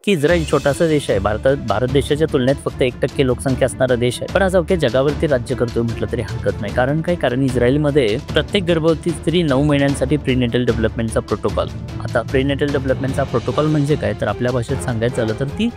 की इस्रायल छोटासा देश आहे. भारत देशाच्या तुलनेत फक्त 1% लोकसंख्या असणारा देश आहे. पण आज अवघ्या जगावरती राज्य करतोय म्हटलं तरी हरकत नाही. कारण काय? कारण इस्रायलमध्ये प्रत्येक गर्भवती स्त्री 9 महिन्यांसाठी प्रीनेटल डेव्हलपमेंटचा प्रोटोकॉल. आता प्रीनेटल डेव्हलपमेंटचा प्रोटोकॉल म्हणजे काय? तर आपल्या भाषेत सांगायचं झालं तर ती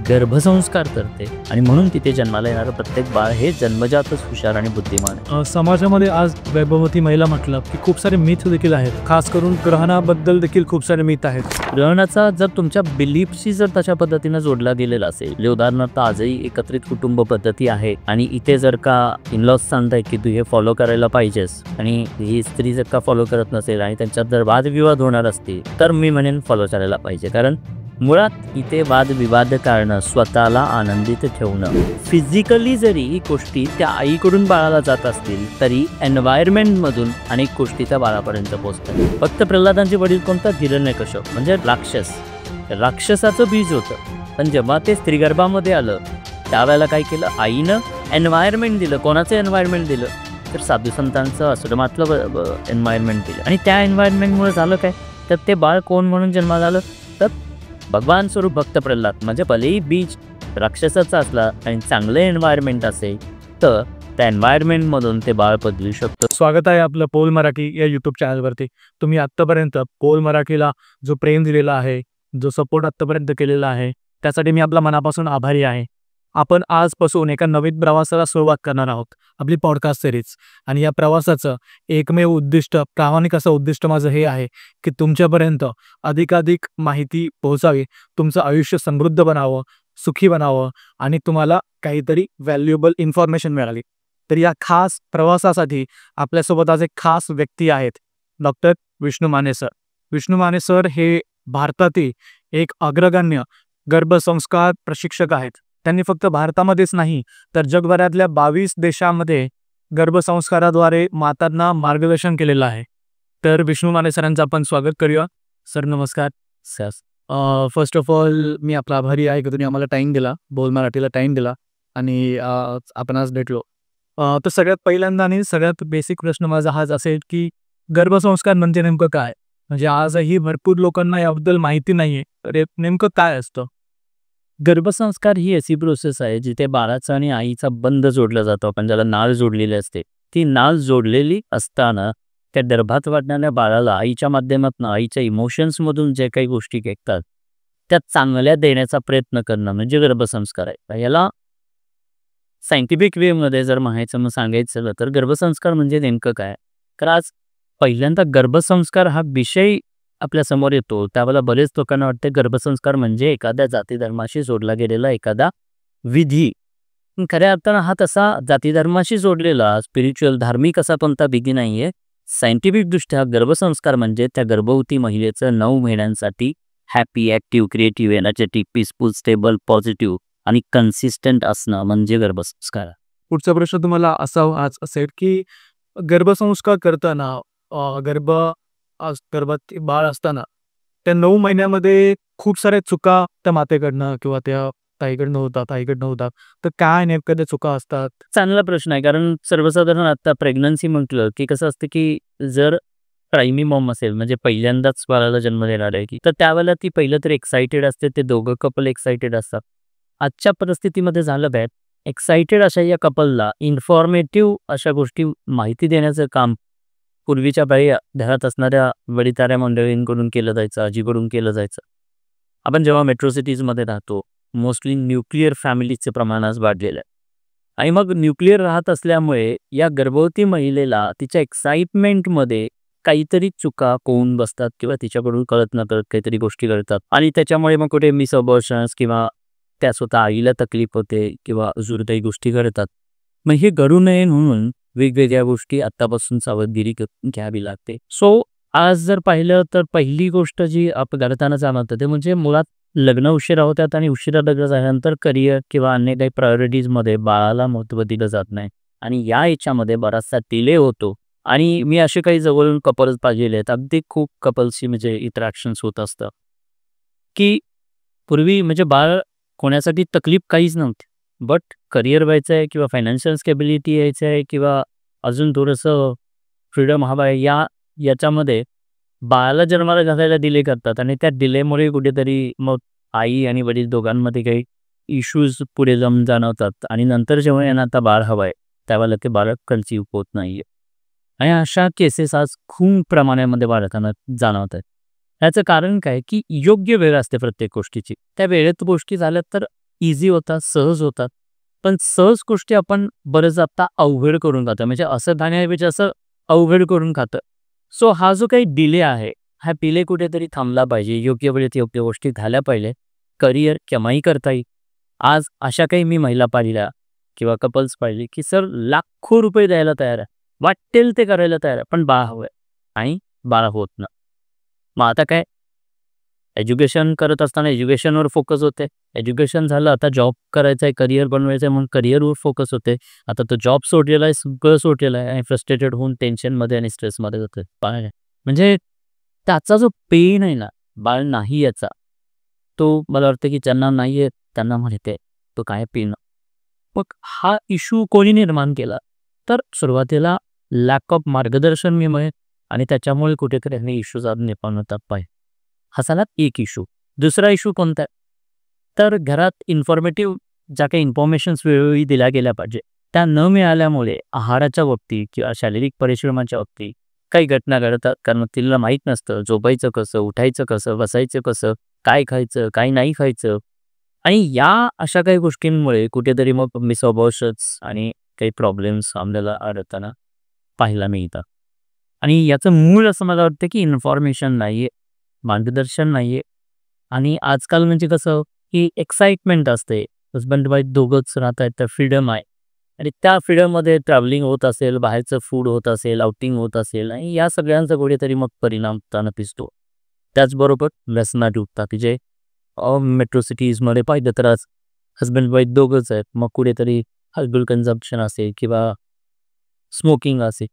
गर्भसंस्कार करते आणि म्हणून तिथे जन्माला येणारं प्रत्येक बाळ हे जन्मजातच हुशार आणि बुद्धिमान आहे. समाजामध्ये आज गर्भवती महिला म्हटलं की खूप सारे मिथ देखील आहेत. खास करून ग्रहणाबद्दल देखील खूप सारे मिथ आहेत. ग्रहणाचा जर तुमच्या बिलीफशी जर तशा पद्धतीने जोडला गेलेला असेल, म्हणजे उदाहरणार्थ आजही एकत्रित कुटुंब पद्धती आहे आणि इथे जर का इनलॉज सांगताय की तू हे फॉलो करायला पाहिजेस आणि ही स्त्री जर का फॉलो करत नसेल आणि त्यांच्यात जर वादविवाद होणार असतील तर मी म्हणेन फॉलो करायला पाहिजे. कारण मुळात इथे वादविवाद कारणं स्वतःला आनंदित ठेवणं. फिजिकली जरी गोष्टी त्या आईकडून बाळाला जात असतील तरी एन्व्हायरमेंटमधून अनेक गोष्टी त्या बाळापर्यंत पोहोचतात. फक्त प्रल्हादांचे वडील कोणता? हिरण्यकश्यप म्हणजे राक्षसाचं बीज होतं. पण जेव्हा ते स्त्रीगर्भामध्ये आलं त्यावेळेला काय केलं? आईनं एन्व्हायरमेंट दिलं. कोणाचं एन्व्हायरमेंट दिलं? तर साधू संतांचं आश्रमातलं एन्व्हायरमेंट दिलं. आणि त्या एन्व्हायरमेंटमुळे झालं काय? तर ते बाळ कोण म्हणून जन्माला आलं? तर भगवान स्वरूप भक्त प्रल्हाद. म्हणजे भलेही बीज राक्षसाचा असला आणि चांगलं एन्व्हायरमेंट असेल तर त्या एन्व्हायरमेंटमधून ते बाळ बदलू शकतं. स्वागत आहे आपलं पोल मराठी या यूट्यूब चॅनलवरती. तुम्ही आत्तापर्यंत पोल मराठीला जो प्रेम दिलेला आहे, जो सपोर्ट आत्तापर्यंत केलेला आहे, त्यासाठी मी आपला मनापासून आभारी आहे. आपण आजपासून एका नवीन प्रवासाला सुरुवात करणार आहोत, आपली पॉडकास्ट सिरीज. आणि या प्रवासाचं एकमेव उद्दिष्ट, प्रामाणिक असं उद्दिष्ट माझं हे आहे की तुमच्यापर्यंत अधिकाधिक माहिती पोहोचावी, तुमचं आयुष्य समृद्ध बनावं, सुखी बनावं आणि तुम्हाला काहीतरी व्हॅल्युएबल इन्फॉर्मेशन मिळाली. तर या खास प्रवासासाठी आपल्यासोबत आज एक खास व्यक्ती आहेत, doctor Vishnu Mane sir. Vishnu Mane sir हे भारतातील एक अग्रगण्य गर्भसंस्कार प्रशिक्षक आहेत. त्यांनी फक्त भारतामध्येच नाही तर जगभरातल्या 22 देशांमध्ये गर्भसंस्काराद्वारे मातांना मार्गदर्शन केलेलं आहे. तर विष्णू माने सरांचं आपण स्वागत करूया. सर नमस्कार. सर फर्स्ट ऑफ ऑल मी आपला आभारी आहे की तुम्ही आम्हाला टाईम दिला, बोल मराठीला टाईम दिला आणि आपण आज भेटलो. तर सगळ्यात पहिल्यांदा आणि सगळ्यात बेसिक प्रश्न माझा हाच असेल की गर्भसंस्कार म्हणजे नेमकं काय? म्हणजे आजही भरपूर लोकांना याबद्दल माहिती नाही आहे. तर नेमकं काय असतं? गर्भसंस्कार ही अशी प्रोसेस आहे जिथे बाळाचा आणि आईचा बंध जोडला जातो. आपण ज्याला नाळ जोडलेली असते, ती नाळ जोडलेली असताना त्या गर्भात वाढणाऱ्या बाळाला आईच्या माध्यमातून, आईच्या इमोशन्समधून जे काही गोष्टी ऐकतात त्या चांगल्या देण्याचा प्रयत्न करणं म्हणजे गर्भसंस्कार आहे. याला सायंटिफिक वेमध्ये जर सांगायचं झालं तर गर्भसंस्कार म्हणजे नेमकं काय? तर आज पहिल्यांदा गर्भसंस्कार हा विषय आपल्या समोर येतो त्यावेळेला बरेच लोकांना वाटते गर्भसंस्कार म्हणजे एखाद्या जाती धर्माशी जोडला गेलेला एखादा विधी. पण खऱ्या अर्थानं हा तसा जाती धर्माशी जोडलेला स्पिरिच्युअल धार्मिक असा कोणता विधी नाहीये. सायंटिफिक दृष्ट्या गर्भसंस्कार म्हणजे त्या गर्भवती महिलेचं 9 महिन्यांसाठी happy, active, creative, energetic, peaceful, stable, positive आणि कन्सिस्टंट असणं म्हणजे गर्भसंस्कार. पुढचा प्रश्न तुम्हाला असा असेल की गर्भसंस्कार करताना गर्भात बाळ असताना त्या 9 महिन्यामध्ये खूप साऱ्या चुका त्या मातेकडनं किंवा त्या ताईकडनं होतात. तर काय नेमकं त्या चुका असतात? चांगला प्रश्न आहे. कारण सर्वसाधारण आता प्रेग्नन्सी म्हटलं की कसं असतं की जर प्रायमी मॉम असेल म्हणजे पहिल्यांदाच बाळाला जन्म देणार आहे की तर त्यावेळेला ती पहिलं तर एक्साइटेड असते. ते दोघं कपल एक्साइटेड असतात. आजच्या परिस्थितीमध्ये झालं काय? एक्साइटेड अशा या कपलला इन्फॉर्मेटिव्ह अशा गोष्टी माहिती देण्याचं काम पूर्वीच्या काळी घरात असणाऱ्या वडीताऱ्या मंडळींकडून केलं जायचं, आजीकडून केलं जायचं. आपण जेव्हा मेट्रो सिटीजमध्ये राहतो मोस्टली न्यूक्लिअर फॅमिलीचे प्रमाण आज वाढलेलं आहे. आणि मग न्यूक्लिअर राहत असल्यामुळे या गर्भवती महिलेला तिच्या एक्साइटमेंटमध्ये काहीतरी चुका होऊन बसतात किंवा तिच्याकडून कळत न कळत काहीतरी गोष्टी घडतात आणि त्याच्यामुळे मग कुठे मिस अबॉर्शन्स किंवा त्या स्वतः आईला तकलीफ होते किंवा अजून काही गोष्टी घडतात. मग हे घडू नये म्हणून वेगवेगळ्या गोष्टी आत्तापासून सावधगिरी घ्यावी लागते. सो आज जर पाहिलं तर पहिली गोष्ट जी घडताना जाणवतं ते म्हणजे मुळात लग्न उशिरा होतात आणि उशिरा लग्न झाल्यानंतर करिअर किंवा अन्य काही प्रायोरिटीजमध्ये बाळाला महत्त्व दिलं जात नाही आणि या याच्यामध्ये बराचसा डिले होतो. आणि मी असे काही जवळून कपल्स पाहिलेले आहेत, अगदी खूप कपल्सची म्हणजे इंटरॅक्शन्स होत असतं की पूर्वी म्हणजे बाळ होण्यासाठी तकलीफ काहीच नव्हती, बट करिअर व्हायचं आहे किंवा फायनान्शियल स्टेबिलिटी यायचं आहे किंवा अजून थोडंसं फ्रीडम हवं आहे याच्यामध्ये बाळाला जन्माला घालायला डिले करतात आणि त्या डिलेमुळे कुठेतरी मग आई आणि वडील दोघांमध्ये काही इश्यूज पुढे जाऊन जाणवतात आणि नंतर जेव्हा यांना आता बाळ हवं आहे त्यावेळेला ते बाळक कन्सीव्ह होत नाहीये आणि अशा केसेस आज खूप प्रमाणामध्ये वाढताना जाणवत आहेत. याचं कारण काय की योग्य वेळ असते प्रत्येक गोष्टीची. त्या वेळेत गोष्टी झाल्या तर इझी होतात, सहज होतात. पण सहज गोष्टी आपण बरेच आता अवघड करून खातो. म्हणजे असं खाण्याऐवजी असं अवघड करून खातं. सो हा जो काही डिले आहे, हा डिले कुठेतरी थांबला पाहिजे. योग्य वेळेत योग्य गोष्टी झाल्या पाहिजे. करिअर केव्हाही करता येईल. आज अशा काही मी महिला पाहिल्या किंवा कपल्स पाहिले की सर लाखो रुपये द्यायला तयार आहे. वाटेल ते करायला तयार आहे. पण बाळ हवंय आणि बाळ होत नाही. मग आता काय? एज्युकेशन करत असताना एज्युकेशनवर फोकस होते. एज्युकेशन झालं, आता जॉब करायचा आहे, करिअर बनवायचं आहे म्हणून करिअरवर फोकस होते. आता तो जॉब सोडलेला आहे, सगळं सोडलेलं आहे आणि फ्रस्ट्रेटेड होऊन टेन्शनमध्ये आणि स्ट्रेसमध्ये जातोय. बाळ आहे. म्हणजे त्याचा जो पेन आहे ना, बाळ नाही याचा, तो मला वाटतं की ज्यांना नाही आहे त्यांना माहिती आहे तो काय पेन. मग हा इश्यू कोणी निर्माण केला? तर सुरुवातीला लॅक ऑफ मार्गदर्शन मी म्हणेन आणि त्याच्यामुळे कुठेतरी हे इश्यूज आज निर्माण होतात पाहिजे. हा झाला एक इश्यू. दुसरा इश्यू कोणता आहे? तर घरात इन्फॉर्मेटिव्ह ज्या काही इन्फॉर्मेशन्स वेळोवेळी दिल्या गेल्या पाहिजे, त्या न मिळाल्यामुळे आहाराच्या बाबतीत किंवा शारीरिक परिश्रमाच्या बाबतीत काही घटना घडतात. कारण तिला माहीत नसतं झोपायचं कसं, उठायचं कसं, बसायचं कसं, काय खायचं, काय नाही खायचं आणि या अशा काही गोष्टींमुळे कुठेतरी मग मिसअबॉर्शन्स आणि काही प्रॉब्लेम्स आपल्याला आढळताना पाहायला मिळतात. आणि याचं मूळ असं मला वाटतं की इन्फॉर्मेशन नाही आहे, मार्गदर्शन नाही आहे आणि आजकाल म्हणजे कसं की एक्साइटमेंट असते. हजबंड वाईफ दोघंच राहत आहेत, तर फ्रीडम आहे आणि त्या फ्रीडममध्ये ट्रॅव्हलिंग होत असेल, बाहेरचं फूड होत असेल, आउटिंग होत असेल आणि या सगळ्यांचा कुठेतरी मग परिणाम होताना दिसतो. त्याचबरोबर व्यसनात उठतात की जे मेट्रो सिटीजमध्ये पाहिलं तर आज हजबंड वाईफ दोघंच आहेत. मग कुठेतरी अल्कोहोल कन्झम्पशन असेल किंवा स्मोकिंग असेल,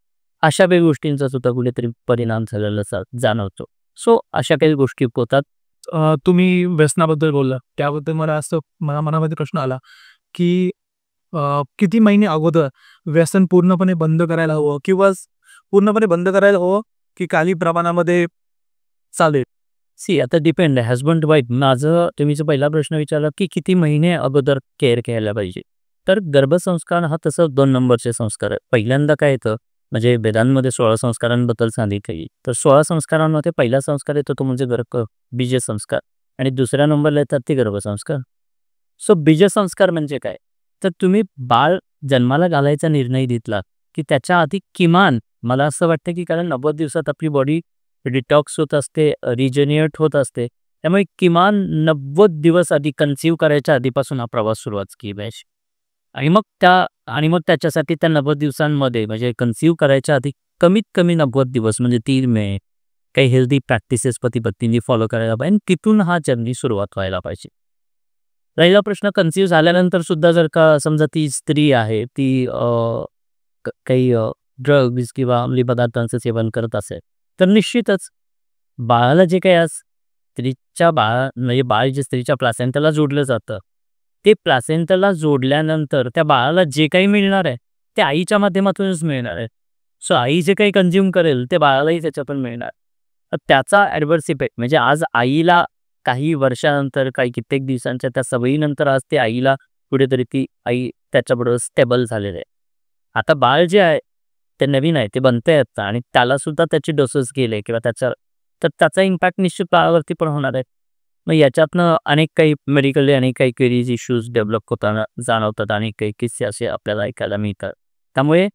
अशा काही गोष्टींचा सुद्धा कुठेतरी परिणाम झालेला जाणवतो. सो अशा काही गोष्टी होतात. तुम्ही व्यसनाबद्दल बोलला, त्याबद्दल मला मनामध्ये प्रश्न आला, की किती महिने अगोदर व्यसन पूर्णपणे बंद करायला हवं किंवा पूर्णपणे बंद करायला हवं, की काही प्रमाणामध्ये चालेल? आता डिपेंड आहे हजबंड वाईफ. माझं तुम्ही जो पहिला प्रश्न विचारला की किती महिने अगोदर केअर घ्यायला पाहिजे. तर गर्भसंस्कार हा तसं 2 नंबरचे संस्कार आहे. पहिल्यांदा काय येतं म्हणजे वेदांमध्ये 16 संस्कारांबद्दल सांगितलं गेली. तर 16 संस्कारांमध्ये पहिला संस्कार येतो तो म्हणजे बीजसंस्कार आणि दुसऱ्या नंबरला येतात ते गर्भसंस्कार. सो बीजसंस्कार म्हणजे काय? तर तुम्ही बाळ जन्माला घालायचा निर्णय घेतला की त्याच्या आधी किमान मला असं वाटतं की कारण 90 दिवसात आपली बॉडी डिटॉक्स होत असते, रिजेन्युएट होत असते. त्यामुळे किमान 90 दिवस आधी कन्सीव्ह करायच्या आधीपासून हा प्रवास सुरुवात केली पाहिजे. आणि मग त्याच्यासाठी त्या 90 दिवसांमध्ये म्हणजे कन्सीव्ह करायच्या आधी कमीत कमी 90 दिवस म्हणजे 3 महिने काही हेल्दी प्रॅक्टिसेस पती-पत्नींनी फॉलो करायला पाहिजे आणि तिथून हा जर्नी सुरुवात व्हायला पाहिजे. राहिला प्रश्न कन्सीव्ह झाल्यानंतर सुद्धा जर का समजा ती स्त्री आहे ती काही ड्रग्ज किंवा अंमली पदार्थांचं सेवन करत असेल, तर निश्चितच बाळाला जे काही आज स्त्रीच्या म्हणजे बाळ जे स्त्रीच्या प्लासेंटाला जोडलं जातं, ते प्लासेंटाला जोडल्यानंतर त्या बाळाला जे काही मिळणार आहे, ते आईच्या माध्यमातूनच मिळणार आहे. सो आई जे काही कन्झ्युम करेल, ते बाळालाही त्याच्यातून मिळणार. तर त्याचा ॲडव्हर्स इफेक्ट म्हणजे आज आईला काही वर्षानंतर, काही कित्येक दिवसांच्या त्या सवयीनंतर आज ते आईला कुठेतरी ती आई त्याच्याबरोबर स्टेबल झालेलं आहे. आता बाळ जे आहे, ते नवीन आहे, ते बनतंय आता आणि त्यालासुद्धा त्याचे डोसेस गेले किंवा तर त्याचा इम्पॅक्ट निश्चित बाळावरती पण होणार आहे. मग याच्यातनं अनेक काही मेडिकली अनेक काही क्वेरीज, इश्यूज डेव्हलप होताना जाणवतात आणि काही किस्से असे आपल्याला ऐकायला मिळतात. त्यामुळे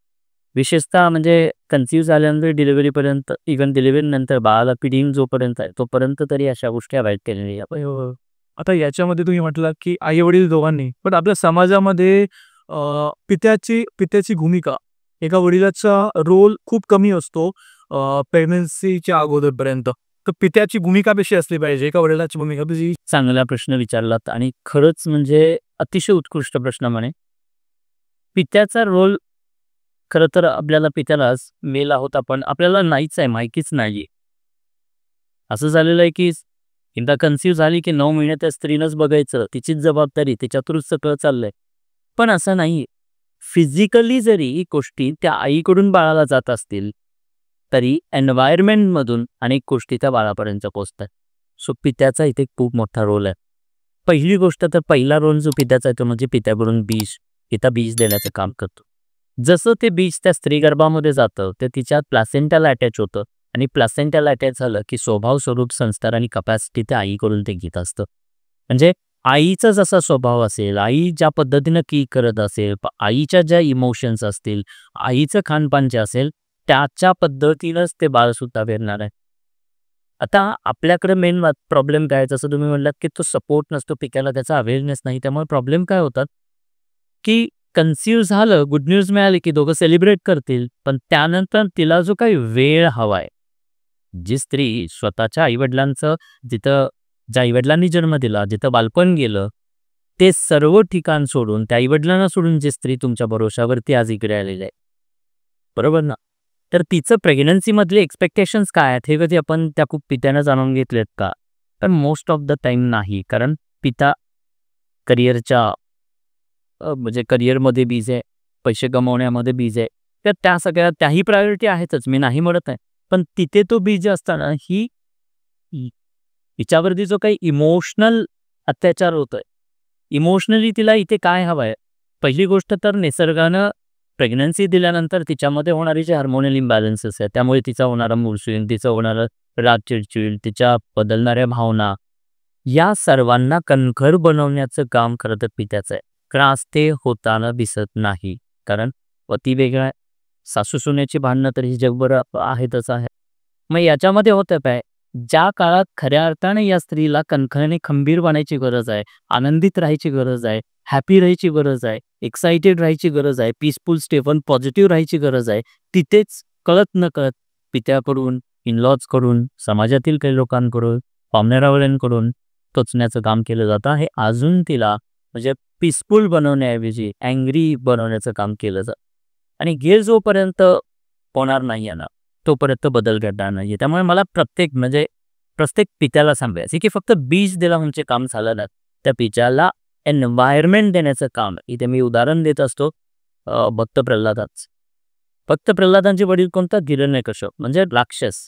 विशेषतः म्हणजे कन्सीव्ह झाल्यानंतर डिलिव्हरीपर्यंत, इव्हन डिलिव्हरीनंतर बाळाला फीडिंग जोपर्यंत आहे, तोपर्यंत तरी अशा गोष्टी अव्हॉइड केलेल्या पाहिजे. हो. आता याच्यामध्ये तुम्ही म्हटलात, की आई-वडील दोघांनी. पण आपल्या समाजामध्ये पित्याची भूमिका, एका वडिलाचा रोल खूप कमी असतो प्रेग्नन्सीच्या अगोदरपर्यंत. तर पित्याची भूमिका कशी असली पाहिजे? एका वडिलाची भूमिका कशी? चांगला प्रश्न विचारलात आणि खरंच म्हणजे अतिशय उत्कृष्ट प्रश्न म्हणे. पित्याचा रोल खरं तर आपल्याला पित्यालाच मेल आहोत आपण, आपल्याला नाहीच आहे, माहितीच नाही. असं झालेलं आहे की एकदा कन्सीव्ह झाली की 9 महिने त्या स्त्रीनंच बघायचं, तिचीच जबाबदारी, तिच्यातूनच सगळं चाललंय. पण असं नाही. फिजिकली जरी गोष्टी त्या आईकडून बाळाला जात असतील, तरी एन्व्हायर्नमेंटमधून अनेक गोष्टी त्या बाळापर्यंत पोहोचतात. सो पित्याचा इथे खूप मोठा रोल आहे. पहिली गोष्ट तर पहिला रोल जो पित्याचा आहे तो म्हणजे पित्याकडून पिता बीज देण्याचं काम करतो. जसं ते बीज त्या स्त्री गर्भामध्ये जातं ते तिच्या प्लासेंटाला अटॅच होतं आणि प्लासेंटाला अटॅच झालं की स्वभाव, स्वरूप, संस्कार आणि कपॅसिटी ते आईकडून ते घेत असतं. म्हणजे आईचा जसा स्वभाव असेल, आई ज्या पद्धतीनं की करत असेल, आईच्या ज्या इमोशन्स असतील, आईचं खानपान जे असेल त्याच्या पद्धतीनंच ते बाळसुद्धा पेरणार आहे. आता आपल्याकडे मेन प्रॉब्लेम काय आहे, जसं तुम्ही म्हणलात की तो सपोर्ट नसतो पिकाला, त्याचा अवेअरनेस नाही. त्यामुळे प्रॉब्लेम काय होतात की कन्सीव्ह झालं, गुड न्यूज मिळाली की दोघं सेलिब्रेट करतील, पण त्यानंतर तिला जो काही वेळ हवाय, जी स्त्री स्वतःच्या आईवडिलांचं जिथं ज्या आईवडिलांनी जन्म दिला, जिथं बालपण गेलं, ते सर्व ठिकाण सोडून, त्या आईवडिलांना सोडून जी स्त्री तुमच्या भरोशावरती आज इकडे आलेली आहे, बरोबर ना? तर तिचं प्रेग्नन्सीमधले एक्सपेक्टेशन्स काय आहेत हे कधी आपण त्या खूप पित्यानं जाणून घेतलेत का? तर मोस्ट ऑफ द टाईम नाही. कारण पिता करिअरच्या म्हणजे करिअरमध्ये बिझी आहे, पैसे कमवण्यामध्ये बिझी आहे. तर त्या सगळ्या त्याही प्रायोरिटी आहेतच, मी नाही म्हणत आहे. पण तिथे तो बिझी असताना हिच्यावरती जो काही इमोशनल अत्याचार होतोय, इमोशनली तिला इथे काय हवंय? पहिली गोष्ट तर निसर्गानं प्रेग्नन्सी दिल्यानंतर तिच्यामध्ये होणारी जे हार्मोनल इम्बॅलन्सेस आहे, त्यामुळे तिचा होणारा मूड स्विंग, तिचं होणारं राग, चिडचिड, तिच्या बदलणाऱ्या भावना, या सर्वांना कणखर बनवण्याचं काम खरं तर पित्याचं आहे. त्रास ते होताना दिसत नाही. कारण पती वेगळा आहे, सासू-सुनेची भांडणं तर ही जगभर आहेतच आहे. मग याच्यामध्ये होतं काय, ज्या काळात खऱ्या अर्थाने या स्त्रीला कणखरपणे खंबीर बनायची गरज आहे, आनंदित राहायची गरज आहे, हॅपी राहायची गरज आहे, एक्साइटेड राहायची गरज आहे, पीसफुल, स्टेबल, पॉझिटिव्ह राहायची गरज आहे, तिथेच कळत-नकळत पित्याकडून, इन-लॉजकडून, समाजातील काही लोकांकडून, पाहुण्यारावळ्यांकडून टोचण्याचं काम केलं जातं. हे अजून तिला म्हणजे पीसफुल बनवण्याऐवजी अँग्री बनवण्याचं काम केलं जातं. आणि हे जोपर्यंत होणार नाही आहे ना, तोपर्यंत बदल घडणार नाही आहे. त्यामुळे मला प्रत्येक पित्याला सांगायचं की फक्त बीज दिला म्हणजे काम झालं ना, त्या पित्याला एन्व्हायरमेंट देण्याचं काम. इथे मी उदाहरण देत असतो भक्त प्रल्हादाचं. भक्त प्रल्हादांचे वडील कोणता? हिरण्यकश्यप म्हणजे राक्षस.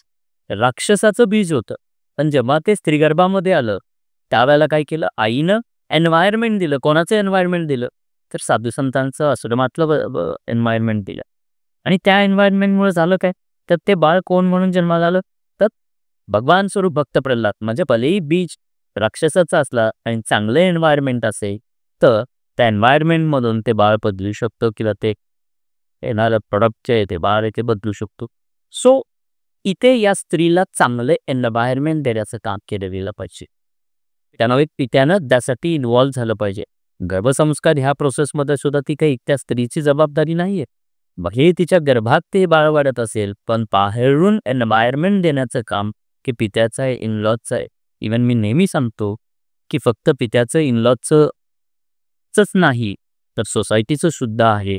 राक्षसाचं बीज होतं. पण जेव्हा ते स्त्रीगर्भामध्ये आलं त्यावेळेला काय केलं? आईनं एन्व्हायरमेंट दिलं. कोणाचं एन्व्हायरमेंट दिलं? तर साधू संतांचं आश्रमातलं एन्व्हायरमेंट दिलं. आणि त्या एन्व्हायरमेंटमुळे झालं काय? तर ते बाळ कोण म्हणून जन्माला आलं? तर भगवान स्वरूप भक्त प्रल्हाद. म्हणजे भलेही बीज राक्षसाचा असला आणि चांगलं एन्व्हायरमेंट असेल तर त्या एन्व्हायरमेंटमधून ते बाळ बदलू शकतो किंवा ते येणारं प्रोडक्ट जे आहे ते बाळ ते बदलू शकतो. सो इथे या स्त्रीला चांगलं एन्व्हायरमेंट देण्याचं काम केलं गेलं पाहिजे. त्यामुळे पित्यानं त्यासाठी इन्व्हॉल्व्ह झालं पाहिजे. गर्भसंस्कार ह्या प्रोसेसमध्ये सुद्धा ती काही त्या स्त्रीची जबाबदारी नाहीये. हे तिच्या गर्भात ते बाळ वाढत असेल, पण बाहेरून एन्व्हायरमेंट देण्याचं काम की पित्याचं आहे, इन-लॉजचं आहे. इव्हन मी नेहमी सांगतो की फक्त पित्याचं, इन-लॉजचंच नाही तर सोसायटीचं सुद्धा आहे.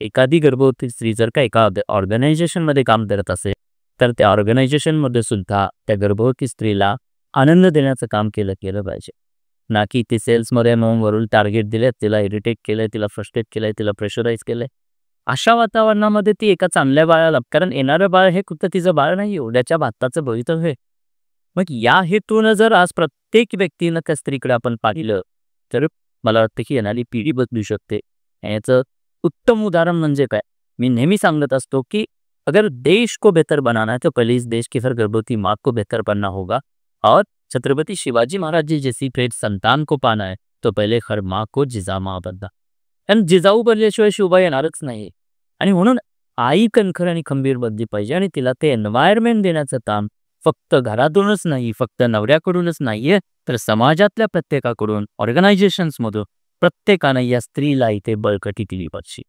एखादी गर्भवती स्त्री जर का एका ऑर्गनायझेशनमध्ये काम करत असेल तर त्या ऑर्गनायझेशनमध्ये सुद्धा त्या गर्भवती स्त्रीला आनंद देण्याचं काम केलं पाहिजे. ना की ती सेल्समध्ये वरून टार्गेट दिले, तिला इरिटेट केलंय, तिला फ्रस्ट्रेट केलंय, तिला प्रेशराईज केलंय. अशा वातावरणामध्ये ती एका चांगल्या बाळाला, कारण येणारं बाळ हे फक्त तिचं बाळ नाही, उद्याच्या भारताचं भवितव्य आहे. मग या हेतूनं जर आज प्रत्येक व्यक्तीनं त्या स्त्रीकडे आपण पाहिलं तर मला वाटतं की येणारी पिढी बदलू शकते. याचं उत्तम उदाहरण म्हणजे काय, मी नेहमी सांगत असतो की अगर देश को बेहतर बनाना है तो पहले इस देश की हर गर्भवती माँ को बेहतर बनना होगा और छत्रपति शिवाजी महाराज जी जैसी फिर संतान को पाना है तो पहले हर माँ को जिजाऊ बनना. कारण जिजाऊ बनल्याशिवाय शिवबा येणारच नाही. आणि म्हणून आई कणखर आणि खंबीर बनली पाहिजे आणि तिला ते एन्व्हायरमेंट देण्याचं काम फक्त घरातूनच नाही, फक्त नवऱ्याकडूनच नाहीये, तर समाजातल्या प्रत्येकाकडून, ऑर्गनायझेशन्समधून प्रत्येकानं या स्त्रीला इथे बळकटी दिली पाहिजे.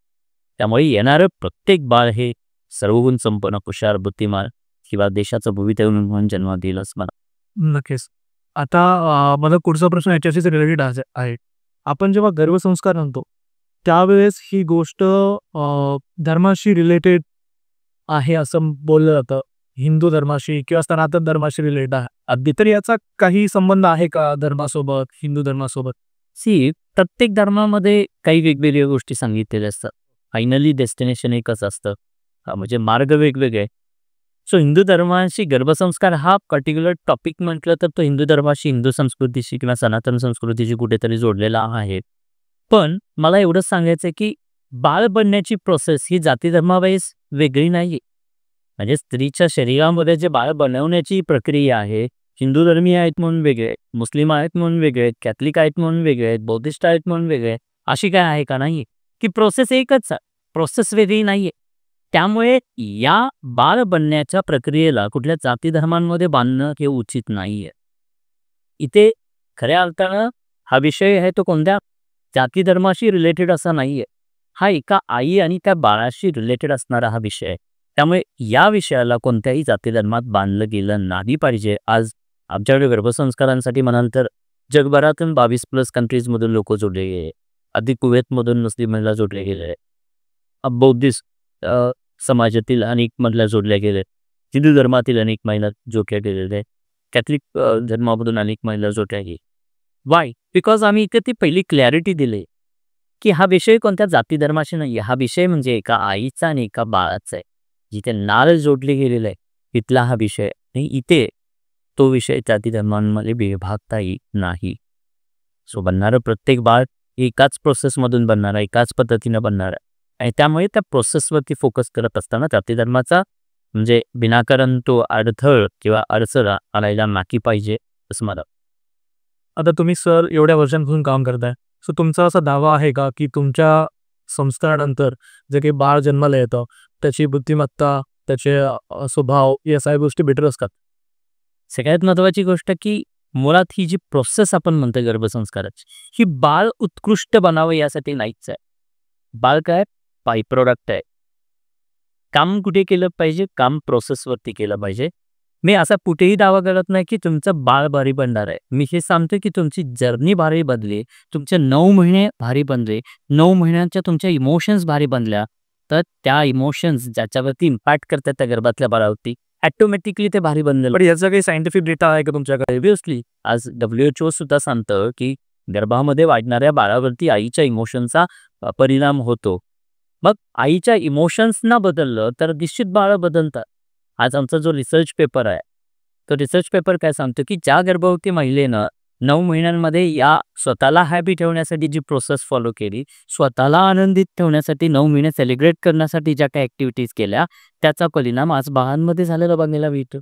त्यामुळे येणारं प्रत्येक बाळ हे सर्वगुण संपन्न, हुशार, बुद्धिमान किंवा देशाचं भवितव्य म्हणून जन्म दिलंच मला. नक्कीच. आता माझा पुढचा प्रश्न याच्याशीच रिलेटेड आहे. आपण जेव्हा गर्भसंस्कार आणतो त्यावेळेस ही गोष्ट धर्माशी रिलेटेड आहे असं बोललं जातं. हिंदू धर्माशी किंवा सनातन धर्माशी रिलेटेड आहे. अगदी तर याचा काही संबंध आहे का धर्मासोबत, हिंदू धर्मासोबत? प्रत्येक धर्मामध्ये काही वेगवेगळ्या गोष्टी सांगितलेल्या असतात. फायनली डेस्टिनेशन एकच असतं. म्हणजे मार्ग वेगवेगळे सो हिंदू धर्माशी गर्भसंस्कार हा पर्टिक्युलर टॉपिक म्हटलं तर तो हिंदू धर्माशी, हिंदू संस्कृतीशी किंवा सनातन संस्कृतीशी कुठेतरी जोडलेला आहे. पण मला एवढंच सांगायचं आहे की बाळ बनण्याची प्रोसेस ही जाती धर्मावाईज वेगळी नाही. म्हणजे स्त्रीच्या शरीरामध्ये जे बाळ बनवण्याची प्रक्रिया आहे, हिंदू धर्मीय आहेत म्हणून वेगळे, मुस्लिम आहेत म्हणून वेगळे, कॅथलिक आहेत म्हणून वेगळे, बौद्धिस्ट आहेत म्हणून वेगळे, अशी काय आहे का? नाही. की प्रोसेस एकच आहे, प्रोसेस वेगळी नाहीये. त्यामुळे या बाळ बनण्याच्या प्रक्रियेला कुठल्या जाती धर्मांमध्ये बांधणं हे उचित नाहीये. इथे खऱ्या अर्थानं हा विषय आहे तो कोणत्या जाती धर्माशी रिलेटेड असा नाहीये. हा एका आई आणि त्या बाळाशी रिलेटेड असणारा हा विषय आहे. त्यामुळे या विषयाला कोणत्याही जाती धर्मात बांधलं गेलं नाही पाहिजे. आज आमच्याकडे गर्भसंस्कारांसाठी म्हणाल तर जगभरातून 22+ कंट्रीजमधून लोक जोडले गेले. आधी कुवेतमधून मुस्लिम महिला जोडले गेले, बौद्धिस्ट समाजातील अनेक महिला जोडल्या गेल्या, हिंदू धर्मातील अनेक महिला जोडल्या गेलेल्या, कॅथलिक धर्मामधून अनेक महिला जोडल्या गेल्या. वाय? बिकॉज आम्ही इथे ती पहिली क्लॅरिटी दिली की हा विषय कोणत्या जाती धर्माशी नाही आहे. हा विषय म्हणजे एका आईचा आणि एका बाळाचा आहे. जिथे नाळ जोडले गेलेलं आहे तिथला हा विषय नाही. इथे तो विषय जाती धर्मांमध्ये विभागता येत नाही. सो बनणारं प्रत्येक बाळ एकाच प्रोसेसमधून बनणार आहे, एकाच पद्धतीनं बनणार आहे. आणि त्यामुळे त्या प्रोसेसवरती फोकस करत असताना जाती धर्माचा म्हणजे विनाकारण तो अडथळ किंवा अडचण आणायला नाकी पाहिजे असं मला. आता तुम्ही सर एवढ्या वर्षांपासून काम करताय, सो तुमचा असा दावा आहे का की तुमच्या संस्कारानंतर जे काही बाळ जन्माला येतं त्याची बुद्धिमत्ता, त्याचे स्वभाव या सगळ्या गोष्टी बेटर असतात? सगळ्यात महत्त्वाची गोष्ट की मुळात ही जी प्रोसेस आपण म्हणतो गर्भसंस्काराची, ही बाळ उत्कृष्ट बनावं यासाठी नाहीच आहे. बाळ काय बाय प्रोडक्ट आहे. काम कुठे केलं पाहिजे? काम प्रोसेसवरती केलं पाहिजे. मी असा कुठेही दावा करत नाही की तुमचं बाळ भारी बनणार आहे. मी हे सांगतो की तुमची जर्नी भारी बनली, तुमचे 9 महिने भारी बनले, 9 महिन्यांच्या तुमच्या इमोशन्स भारी बनल्या, तर त्या इमोशन्स ज्याच्यावरती इम्पॅक्ट करतात त्या गर्भातल्या बाळावरती ऑटोमॅटिकली ते भारी बनलेलं. पण याचा काही सायंटिफिक डेटा आहे का तुमच्याकडे? ऑब्व्हियसली आज WHO सुद्धा सांगतं की गर्भामध्ये वाढणाऱ्या बाळावरती आईच्या इमोशनचा परिणाम होतो. मग आईच्या इमोशन्सना बदललं तर निश्चित बाळ बदलतात. आज आमचा जो रिसर्च पेपर आहे तो रिसर्च पेपर काय सांगतो की ज्या गर्भवती महिलेनं 9 महिन्यांमध्ये या स्वतःला हॅपी ठेवण्यासाठी जी प्रोसेस फॉलो केली, स्वतःला आनंदित ठेवण्यासाठी 9 महिने सेलिब्रेट करण्यासाठी ज्या काही ॲक्टिव्हिटीज केल्या, त्याचा परिणाम आज बाळांमध्ये झालेला बघायला मिळतो.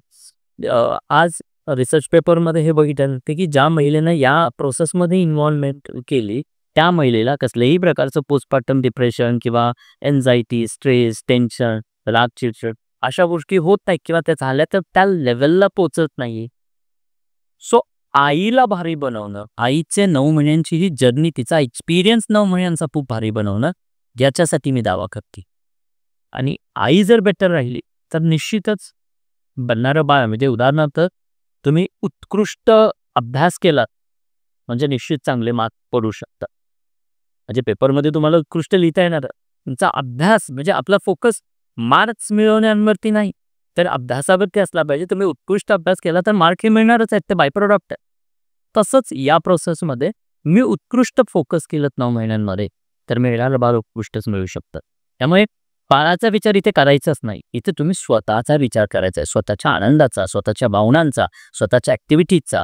आज रिसर्च पेपरमध्ये हे बघितलं जातं की ज्या महिलेनं या प्रोसेसमध्ये इन्व्हॉल्वमेंट केली त्या महिलेला कसल्याही प्रकारचं पोस्टपार्टम डिप्रेशन किंवा एन्झायटी, स्ट्रेस, टेन्शन, राग, चिडचिड अशा गोष्टी होत नाही किंवा त्या झाल्या तर त्या लेवलला पोचत नाही. सो आईला भारी बनवणं, आईचे 9 महिन्यांची ही जर्नी, तिचा एक्सपिरियन्स 9 महिन्यांचा खूप भारी बनवणं, याच्यासाठी मी दावा करते. आणि आई जर बेटर राहिली तर निश्चितच बनणारं बाळ म्हणजे उदाहरणार्थ तुम्ही उत्कृष्ट अभ्यास केलात म्हणजे निश्चित चांगले मार्क पडू शकतात. म्हणजे पेपरमध्ये तुम्हाला उत्कृष्ट लिहिता येणार. तुमचा अभ्यास म्हणजे आपला फोकस मार्क्स मिळवण्यावरती नाही तर अभ्यासावरती असला पाहिजे. तुम्ही उत्कृष्ट अभ्यास केला तर मार्क हे मिळणारच आहेत, ते बाय प्रोडक्ट आहे. तसंच या प्रोसेसमध्ये मी उत्कृष्ट फोकस केलं 9 महिन्यांमध्ये तर मिळणारं बाळ उत्कृष्टच मिळू शकतं. त्यामुळे बाळाचा विचार इथे करायचाच नाही. इथे तुम्ही स्वतःचा विचार करायचा आहे, स्वतःच्या आनंदाचा, स्वतःच्या भावनांचा, स्वतःच्या ॲक्टिव्हिटीजचा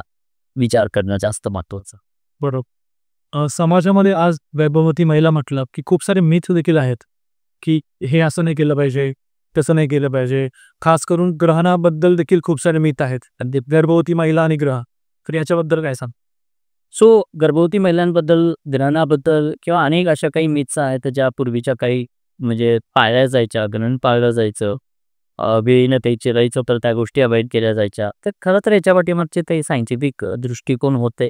विचार करणं जास्त महत्त्वाचं. बरोबर. समाजामध्ये आज गर्भवती महिला म्हटलं की खूप सारे मिथ देखील आहेत की हे असं नाही केलं पाहिजे, तसं नाही केलं पाहिजे. खास करून ग्रहणाबद्दल देखील खूप सारे मिथ आहेत. गर्भवती महिला आणि ग्रह, तर याच्याबद्दल काय सांग? सो गर्भवती महिलांबद्दल, ग्रहणाबद्दल किंवा अनेक अशा काही मिथ्स आहेत ज्या पूर्वीच्या काही म्हणजे पाळल्या जायच्या, ग्रहण पाळलं जायचं, वेळीनं ते चिरायचं तर त्या गोष्टी अवॉइड केल्या जायच्या. तर खरं तर याच्या पाठीमागचे ते सायंटिफिक दृष्टिकोन होते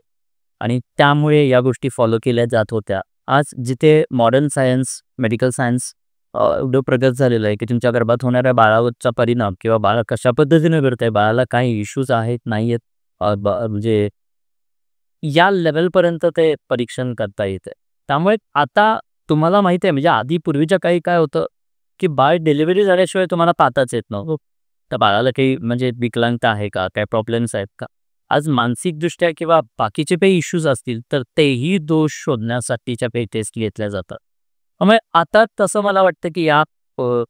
आणि त्यामुळे या गोष्टी फॉलो केल्या जात होत्या. आज जिथे मॉडर्न सायन्स, मेडिकल सायन्स एवढं प्रगत झालेलं आहे की तुमच्या गर्भात होणाऱ्या बाळावरचा परिणाम किंवा बाळ कशा पद्धतीने घडत आहे, बाळाला काही इश्यूज आहेत नाही आहेत, म्हणजे या लेवलपर्यंत ते परीक्षण करता येते. त्यामुळे आता तुम्हाला माहिती आहे म्हणजे आधी पूर्वीच्या काही काय होतं की बाळ डिलिव्हरी झाल्याशिवाय तुम्हाला पाहताच येत नव्हतं. त्या बाळाला काही म्हणजे विकलांगता आहे का, काय प्रॉब्लेम्स आहेत का. आज मानसिकदृष्ट्या किंवा बाकीचे काही इश्यूज असतील तर तेही दोष शोधण्यासाठीच्या काही टेस्ट घेतल्या जातात. त्यामुळे आता तसं मला वाटतं की या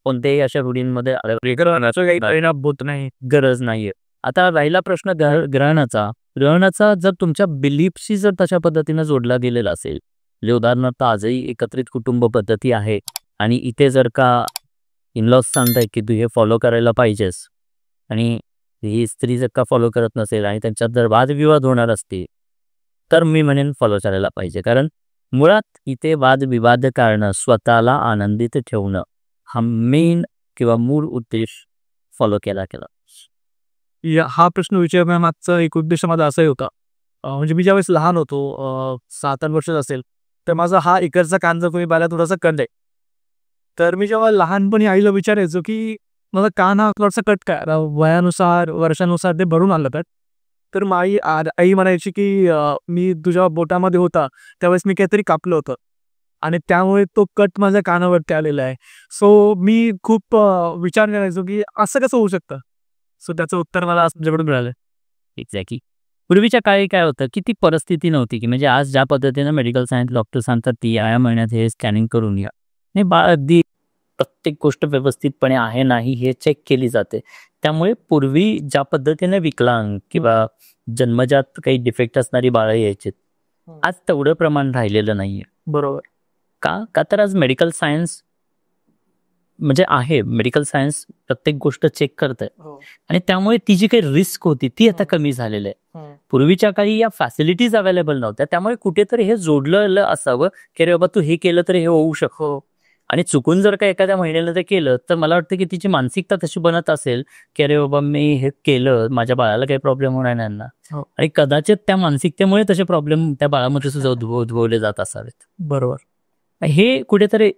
कोणत्याही अशा रुटीनमध्ये ग्रहणाचं काही परिणाम होत नाही. गरज नाहीये. आता राहिला प्रश्न ग्रहणाचा. ग्रहणाचा जर तुमच्या बिलीफशी जर तशा पद्धतीनं जोडला गेलेला असेल, म्हणजे उदाहरणार्थ आजही एकत्रित कुटुंब पद्धती आहे आणि इथे जर का इनलॉज सांगताय की तू हे फॉलो करायला पाहिजेस आणि ही स्त्री जर का फॉलो करत नसेल आणि त्यांच्यात जर वादविवाद होणार असतील, तर मी म्हणेन फॉलो करायला पाहिजे. कारण मुळात इथे वादविवाद कारणं स्वतःला आनंदित ठेवणं हा मेन किंवा मूळ उद्देश फॉलो केला. हा प्रश्न विचारण्यामागचा एक उद्देश माझा असाही होता. म्हणजे मी ज्यावेळेस लहान होतो, 7-8 वर्षाचा असेल, तर माझा हा इकडचा कान जर कोणी पाहिला थोडासा कंद आहे. तर मी जेव्हा लहानपणी आईला विचारायचो की माझा कान हा थोडासा कट काय, वयानुसार वर्षानुसार ते भरून आलं तर आई म्हणायची की मी तुझ्या बोटामध्ये होता त्यावेळेस मी काहीतरी कापलं होतं आणि त्यामुळे तो कट माझ्या कानावरती आलेला आहे. सो मी खूप विचार करायचो की असं कसं होऊ शकतं. सो त्याचं उत्तर मला आज तुमच्याकडून मिळालं. एक्झॅक्टली. पूर्वीच्या काळी काय होतं की ती परिस्थिती नव्हती की म्हणजे आज ज्या पद्धतीनं मेडिकल सायन्स डॉक्टर सांगतात ती या महिन्यात हे स्कॅनिंग करून घ्या. नाही, बाळ अगदी प्रत्येक गोष्ट व्यवस्थितपणे आहे नाही हे चेक केली जाते. त्यामुळे पूर्वी ज्या पद्धतीने विकलांग किंवा जन्मजात काही डिफेक्ट असणारी बाळं यायची, आज तेवढं प्रमाण राहिलेलं नाहीये. बरोबर. का तर आज मेडिकल सायन्स म्हणजे आहे, मेडिकल सायन्स प्रत्येक गोष्ट चेक करत आहे आणि त्यामुळे ती जी काही रिस्क होती ती आता कमी झालेली आहे. पूर्वीच्या काळी या फॅसिलिटीज अवेलेबल नव्हत्या, त्यामुळे कुठेतरी हे जोडलेलं असावं की अरे बाबा तू हे केलं तर हे होऊ शकतो. आणि चुकून जर का एखाद्या महिन्याला ते केलं तर मला वाटतं की तिची मानसिकता तशी बनत असेल की अरे बाबा मी हे केलं, माझ्या बाळाला काही प्रॉब्लेम होणार नाही ना. आणि कदाचित त्या मानसिकतेमुळे तसे प्रॉब्लेम त्या बाळामध्ये सुद्धा उद्भवले जात असावेत. बरोबर. हे कुठेतरी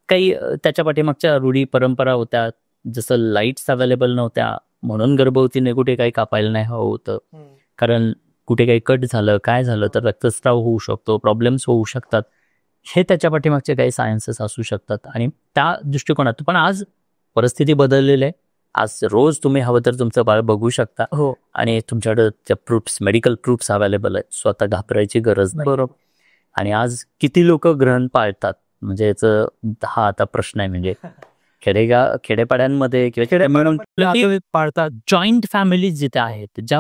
काही त्याच्या पाठीमागच्या रूढी परंपरा होत्या. जसं लाईट्स अवेलेबल नव्हत्या म्हणून गर्भवतीने कुठे काही कापायला नाही हवं होतं, कारण कुठे काही कट झालं काय झालं तर रक्तस्राव होऊ शकतो, प्रॉब्लेम्स होऊ शकतात. हे त्याच्या पाठीमागचे काही सायन्सेस असू शकतात आणि त्या दृष्टिकोनात पण आज परिस्थिती बदललेली आहे. आज रोज तुम्ही हवं तर तुमचं बाळ बघू शकता आणि तुमच्याकडे त्या प्रूफ्स, मेडिकल प्रूफ्स अवेलेबल आहेत. स्वतः घाबरायची गरज नाही. बरोबर. आणि आज किती लोक ग्रहण पाळतात म्हणजे याचं हा आता प्रश्न आहे. म्हणजे खेडेपाड्यांमध्ये किंवा पाळतात. जॉईंट फॅमिलीज जिथे आहेत, ज्या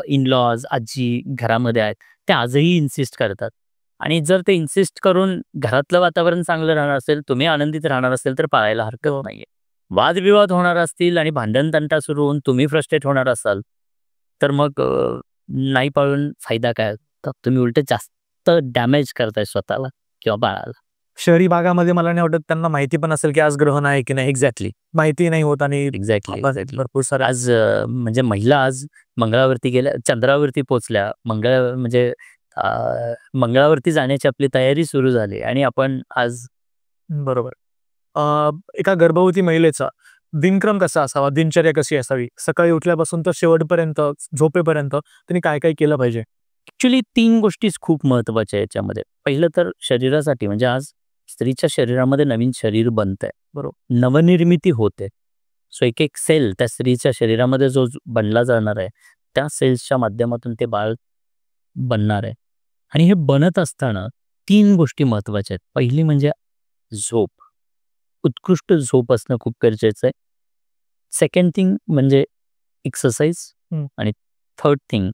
इनलॉज आजी घरामध्ये आहेत, ते आजही इन्सिस्ट करतात. आणि जर ते इन्सिस्ट करून घरातलं वातावरण चांगलं राहणार असेल, तुम्ही आनंदित राहणार असेल तर पाळायला हरकत नाहीये. वादविवाद होणार असतील आणि भांडण तंटा सुरू होऊन तुम्ही फ्रस्ट्रेट होणार असाल तर मग नाही पाळून फायदा काय. तर तुम्ही उलट जास्त डॅमेज करताय स्वतःला किंवा बाळाला. शहरी भागामध्ये मला नाही वाटत त्यांना माहिती पण असेल की आज ग्रहण आहे की नाही. एक्झॅक्टली माहिती नाही होत आणि एक्झॅक्टली भरपूर सारे आज म्हणजे महिला आज मंगळावरती गेल्या, चंद्रावरती पोचल्या, म्हणजे मंगळावरती जाण्याची आपली तयारी सुरू झाली आणि आपण आज. बरोबर. एका गर्भवती महिलेचा दिनक्रम कसा असावा, दिनचर्या कशी असावी, सकाळी उठल्यापासून तर शेवटपर्यंत झोपेपर्यंत त्यांनी काय काय केलं पाहिजे. ऍक्च्युली 3 गोष्टीच खूप महत्वाच्या याच्यामध्ये. पहिलं तर शरीरासाठी, म्हणजे आज स्त्रीच्या शरीरामध्ये नवीन शरीर बनतंय, बरोबर, नवनिर्मिती होते. सो एक एक सेल त्या स्त्रीच्या शरीरामध्ये जो बनला जाणार आहे त्या सेल्सच्या माध्यमातून ते बाळ बनणार आहे. आणि हे बनत असताना 3 गोष्टी महत्वाच्या आहेत. पहिली म्हणजे झोप, उत्कृष्ट झोप असणं खूप गरजेचं आहे. सेकंड थिंग म्हणजे एक्सरसाइज आणि थर्ड थिंग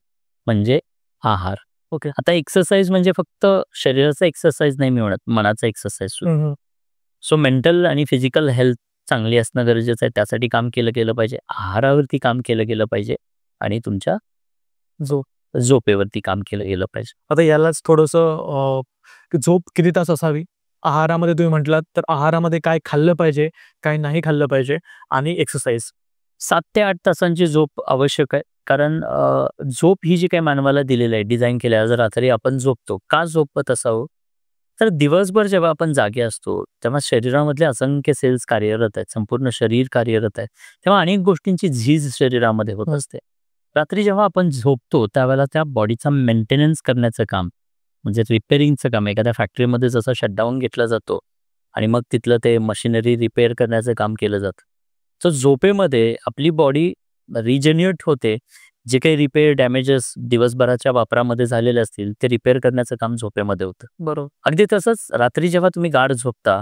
म्हणजे आहार. ओके. आता एक्सरसाइज म्हणजे फक्त शरीराचा एक्सरसाइज नाही मिळत, मनाचा एक्सरसाइज. सो मेंटल आणि फिजिकल हेल्थ चांगली असणं गरजेचं आहे. त्यासाठी काम केलं पाहिजे. आहारावरती काम केलं पाहिजे आणि तुमच्या झोपेवरती काम केलं पाहिजे. आता यालाच थोडंसं झोप किती तास असावी, आहारामध्ये तुम्ही म्हटलात तर आहारामध्ये काय खाल्लं पाहिजे, काय नाही खाल्लं पाहिजे, आणि एक्सरसाइज. 7 ते 8 तासांची झोप आवश्यक आहे. कारण झोप ही जी काही मानवाला दिलेलं आहे, डिझाईन केलं आहे. आज रात्री आपण झोपतो, का झोपत असावं, तर दिवसभर जेव्हा आपण जागे असतो तेव्हा शरीरामधले असंख्य सेल्स कार्यरत आहेत, संपूर्ण शरीर कार्यरत आहे, तेव्हा अनेक गोष्टींची झीज शरीरामध्ये होत असते. रात्री जेव्हा आपण झोपतो त्यावेळेला त्या बॉडीचा मेंटेनन्स करण्याचं काम, म्हणजे रिपेअरिंगचं काम, एखाद्या फॅक्टरीमध्ये जसं शटडाऊन घेतला जातो आणि मग तिथलं ते मशिनरी रिपेअर करण्याचं काम केलं जातं. सो झोपेमध्ये आपली बॉडी रिजेन्युएट होते. जे काही रिपेअर डॅमेजेस दिवसभराच्या वापरामध्ये झालेले असतील ते रिपेअर करण्याचं काम झोपेमध्ये होतं. बरोबर. अगदी तसंच रात्री जेव्हा तुम्ही गाढ झोपता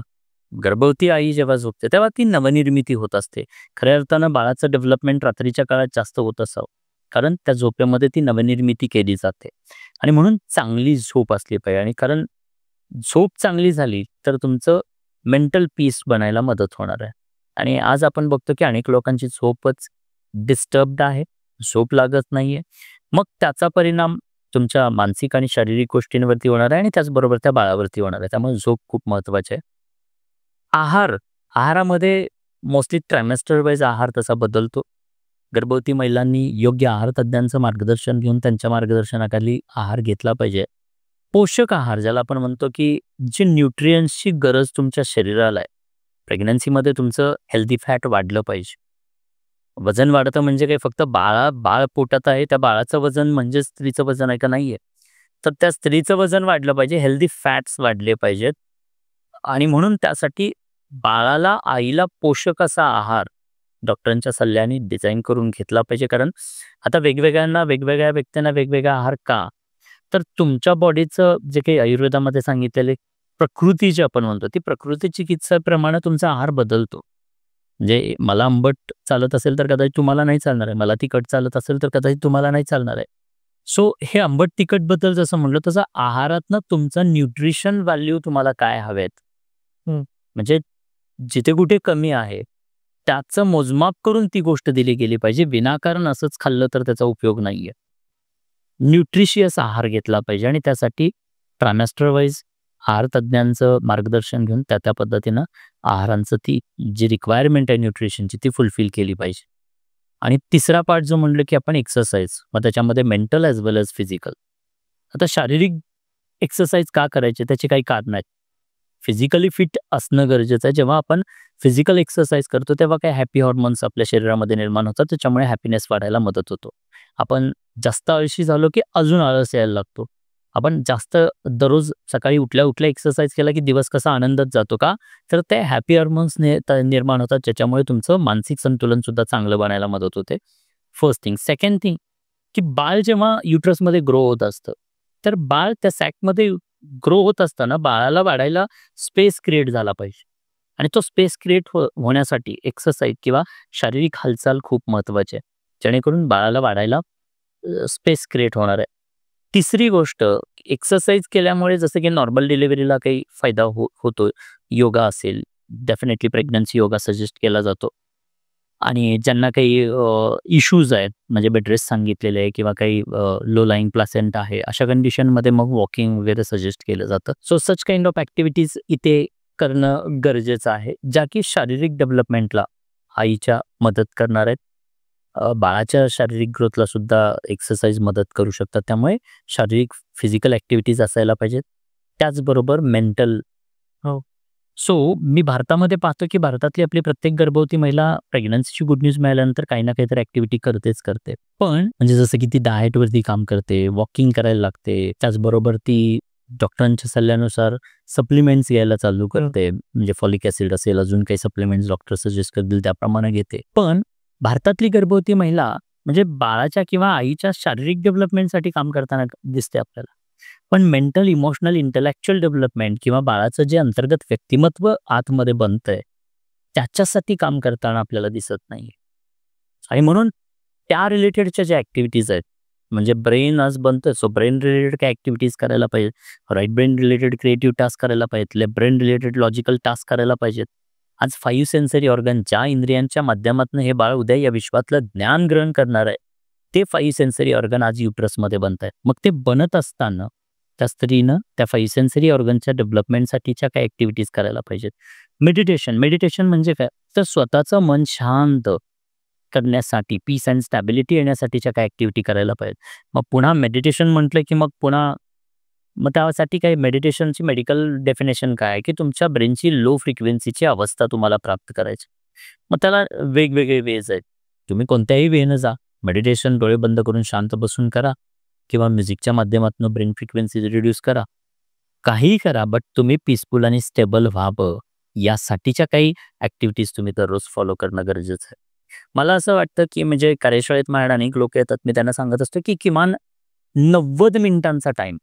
गर्भवती आई जेव्हा झोपते तेव्हा ती नवनिर्मिती होत असते. खऱ्या अर्थानं बाळाचं डेव्हलपमेंट रात्रीच्या काळात जास्त होत असावं. कारण त्या झोपेमध्ये ती नवनिर्मिती केली जाते आणि म्हणून चांगली झोप असली पाहिजे आणि कारण झोप चांगली झाली तर तुमचं मेंटल पीस बनायला मदत होणार आहे. आणि आज आपण बघतो की अनेक लोकांची झोपच डिस्टर्ब्ड आहे, झोप लागत नाहीये. मग त्याचा परिणाम तुमच्या मानसिक आणि शारीरिक गोष्टींवरती होणार आहे आणि त्याचबरोबर त्या बाळावरती होणार आहे. त्यामुळे झोप खूप महत्वाची आहे. आहारामध्ये मोस्टली ट्रायमेस्टर वाईज आहार तसा बदलतो. गर्भवती महिलांनी योग्य आहार तज्ञांचं मार्गदर्शन घेऊन त्यांच्या मार्गदर्शनाखाली आहार घेतला पाहिजे. पोषक आहार ज्याला आपण म्हणतो की जी न्यूट्रियन्सची गरज तुमच्या शरीराला आहे. प्रेग्नन्सीमध्ये तुमचं हेल्दी फॅट वाढलं पाहिजे. वजन वाढतं म्हणजे काय, फक्त बाळ पोटात आहे त्या बाळाचं वजन म्हणजे स्त्रीचं वजन आहे का, नाहीये. तर त्या स्त्रीचं वजन वाढलं पाहिजे, हेल्दी फॅट्स वाढले पाहिजेत आणि म्हणून त्यासाठी बाळाला आईला पोषक असा आहार डॉक्टरांच्या सल्ल्याने डिझाईन करून घेतला पाहिजे. कारण आता वेगवेगळ्या व्यक्तींना वेगवेगळा आहार का, तर तुमच्या बॉडीचं जे काही आयुर्वेदामध्ये सांगितलेले प्रकृती जी आपण म्हणतो ती प्रकृती चिकित्सेप्रमाणे तुमचा आहार बदलतो. म्हणजे मला आंबट चालत असेल तर कदाचित तुम्हाला नाही चालणार आहे, मला तिखट चालत असेल तर कदाचित तुम्हाला नाही चालणार आहे. सो हे आंबट तिखट बद्दल जसं म्हणलं तसं आहारातनं तुमचा न्यूट्रिशन व्हॅल्यू तुम्हाला काय हवेत, म्हणजे जिथे कुठे कमी आहे त्याचं मोजमाप करून ती गोष्ट दिली गेली पाहिजे. विनाकारण असंच खाल्लं तर त्याचा उपयोग नाहीये. न्यूट्रिशियस आहार घेतला पाहिजे आणि त्यासाठी ट्रायमेस्टर वाईज आहार तज्ज्ञांचं मार्गदर्शन घेऊन त्या पद्धतीनं आहारांचं ती जी रिक्वायरमेंट आहे न्यूट्रिशनची ती फुलफिल केली पाहिजे. आणि तिसरा पार्ट जो म्हणलं की आपण एक्सरसाइज, मग त्याच्यामध्ये मेंटल ॲज वेल एज फिजिकल. आता शारीरिक एक्सरसाइज का करायचे त्याची काही कारणं आहेत. फिजिकली फिट असणं गरजेचं आहे. जेव्हा आपण फिजिकल एक्सरसाइज करतो तेव्हा काही हॅपी हॉर्मोन्स आपल्या शरीरामध्ये निर्माण होतात, त्याच्यामुळे हॅपीनेस वाढायला मदत होतो. आपण जास्त आळशी झालो की अजून आळस यायला लागतो. आपण जास्त दररोज सकाळी उठल्या उठल्या एक्सरसाइज केला की दिवस कसा आनंदात जातो का, तर ते हॅपी हॉर्मोन्स निर्माण होतात, ज्याच्यामुळे तुमचं मानसिक संतुलन सुद्धा चांगलं बनायला मदत होते. First thing. सेकंड थिंग की बाळ जेव्हा युट्रसमध्ये ग्रो होत असतं तर बाळ त्या सॅकमध्ये ग्रो होत असताना बाळाला वाढायला स्पेस क्रिएट झाला पाहिजे आणि तो स्पेस क्रिएट होण्यासाठी एक्सरसाइज किंवा शारीरिक हालचाल खूप महत्वाची आहे, जेणेकरून बाळाला वाढायला स्पेस क्रिएट होणार आहे. तिसरी गोष्ट, एक्सरसाइज केल्यामुळे जसं की नॉर्मल डिलिव्हरीला काही फायदा होतो. योगा असेल, डेफिनेटली प्रेग्नन्सी योगा सजेस्ट केला जातो. आणि ज्यांना काही इश्यूज आहेत म्हणजे बेड रेस्ट सांगितलेले आहे किंवा काही लो लाईंग प्लासेंट आहे, अशा कंडिशनमध्ये मग वॉकिंग वगैरे सजेस्ट केलं जातं. So such kind of activities इथे करणं गरजेचं आहे, ज्या की शारीरिक डेव्हलपमेंटला आईच्या मदत करणार आहेत. बाळाच्या शारीरिक ग्रोथला सुद्धा एक्सरसाइज मदत करू शकतात. त्यामुळे शारीरिक फिजिकल ॲक्टिव्हिटीज असायला पाहिजेत. त्याचबरोबर मेंटल. हो. सो मी भारतामध्ये पाहतो की भारतातली आपली प्रत्येक गर्भवती महिला प्रेग्नन्सीची गुड न्यूज मिळाल्यानंतर काही ना काहीतरी ॲक्टिव्हिटी करतेच करते. पण म्हणजे जसं की ती डाएटवरती काम करते, वॉकिंग करायला लागते, त्याचबरोबर ती डॉक्टरांच्या सल्ल्यानुसार सप्लिमेंट्स घ्यायला चालू करते. म्हणजे फॉलिक ॲसिड असेल, अजून काही सप्लिमेंट्स डॉक्टर सजेस्ट करतील त्याप्रमाणे घेते. पण भारतातली गर्भवती महिला म्हणजे बाळाच्या किंवा आईच्या शारीरिक डेव्हलपमेंटसाठी काम करताना दिसते आपल्याला. पण मेंटल, इमोशनल, इंटेलेक्च्युअल डेव्हलपमेंट किंवा बाळाचं जे अंतर्गत व्यक्तिमत्व आतमध्ये बनतंय त्याच्यासाठी काम करताना आपल्याला दिसत नाही. आणि म्हणून त्या रिलेटेडच्या ज्या ॲक्टिव्हिटीज आहेत, म्हणजे ब्रेन आज बनतोय, सो ब्रेन रिलेटेड काय ॲक्टिव्हिटीज करायला पाहिजे. Right brain related creative task करायला पाहिजेत, left brain related logical task करायला पाहिजेत. आज 5 सेन्सरी ऑर्गन ज्या इंद्रियांच्या माध्यमातून हे बाळ उद्या या विश्वातलं ज्ञान ग्रहण करणार आहे, ते 5 सेन्सरी ऑर्गन आज युट्रसमध्ये बनत आहेत. मग ते बनत असताना त्या स्त्रीनं त्या 5 सेन्सरी ऑर्गनच्या डेव्हलपमेंटसाठीच्या काही ॲक्टिव्हिटीज करायला पाहिजेत. मेडिटेशन म्हणजे काय, तर स्वतःचं मन शांत करण्यासाठी, पीस अँड स्टॅबिलिटी येण्यासाठीच्या काही ॲक्टिव्हिटी करायला पाहिजेत. मग पुन्हा मेडिटेशन म्हटलं की मग त्यासाठी काही मेडिटेशनची मेडिकल डेफिनेशन काय आहे की तुमच्या ब्रेनची लो फ्रिक्वेन्सीची अवस्था तुम्हाला प्राप्त करायची. मग त्याला वेगवेगळे वेज आहेत. तुम्ही कोणत्याही वेनं जा, मेडिटेशन डोळे बंद करून शांत बसून करा किंवा म्युझिकच्या माध्यमातून ब्रेन फ्रिक्वेन्सी रिड्यूस करा, काहीही करा, बट तुम्ही पीसफुल आणि स्टेबल व्हावं यासाठीच्या काही ॲक्टिव्हिटीज तुम्ही दररोज फॉलो करणं गरजेचं आहे. मला असं वाटतं की म्हणजे कार्यशाळेत माझ्याकडे अनेक लोक येतात, मी त्यांना सांगत असतो की किमान 90 मिनिटांचा टाईम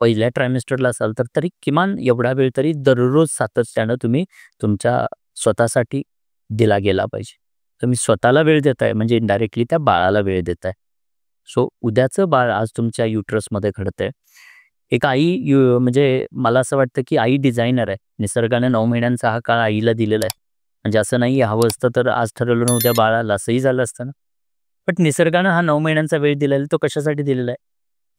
पहिल्या ट्रायमेस्टरला असाल तर तरी किमान एवढा वेळ तरी दररोज सातत्यानं तुम्ही तुमच्या स्वतःसाठी दिला गेला पाहिजे. तुम्ही स्वतःला वेळ देताय म्हणजे इनडायरेक्टली त्या बाळाला वेळ देताय. सो उद्याचं बाळ आज तुमच्या युटरसमध्ये घडतंय. एक आई म्हणजे मला असं वाटतं की आई डिझायनर आहे. निसर्गाने 9 महिन्यांचा हा काळ आईला दिलेला आहे. म्हणजे असं नाही हवं असतं तर आज ठरवलं ना उद्या बाळाला असंही झालं असतं ना. बट निसर्गानं हा 9 महिन्यांचा वेळ दिलेला आहे तो कशासाठी दिलेला आहे?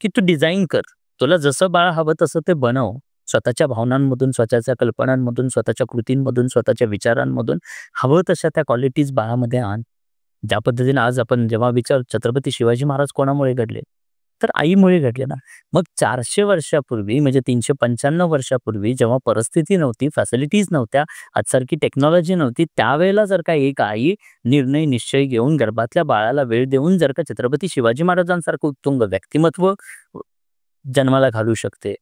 की तू डिझाइन कर. तुला जसं बाळ हवं तसं ते बनव. स्वतःच्या भावनांमधून, स्वतःच्या कल्पनांमधून, स्वतःच्या कृतींमधून, स्वतःच्या विचारांमधून हवं तशा त्या क्वालिटीज बाळामध्ये आण. ज्या पद्धतीने आज आपण जेव्हा विचार छत्रपती शिवाजी महाराज कोणामुळे घडले? तर आईमुळे घडले ना. मग 400 वर्षापूर्वी म्हणजे 395 वर्षापूर्वी जेव्हा परिस्थिती नव्हती, फॅसिलिटीज नव्हत्या, आजसारखी टेक्नॉलॉजी नव्हती, त्यावेळेला जर का एक आई निर्णय, निश्चय घेऊन गर्भातल्या बाळाला वेळ देऊन जर का छत्रपती शिवाजी महाराजांसारखं उत्तुंग व्यक्तिमत्व जन्माला घालू शकते,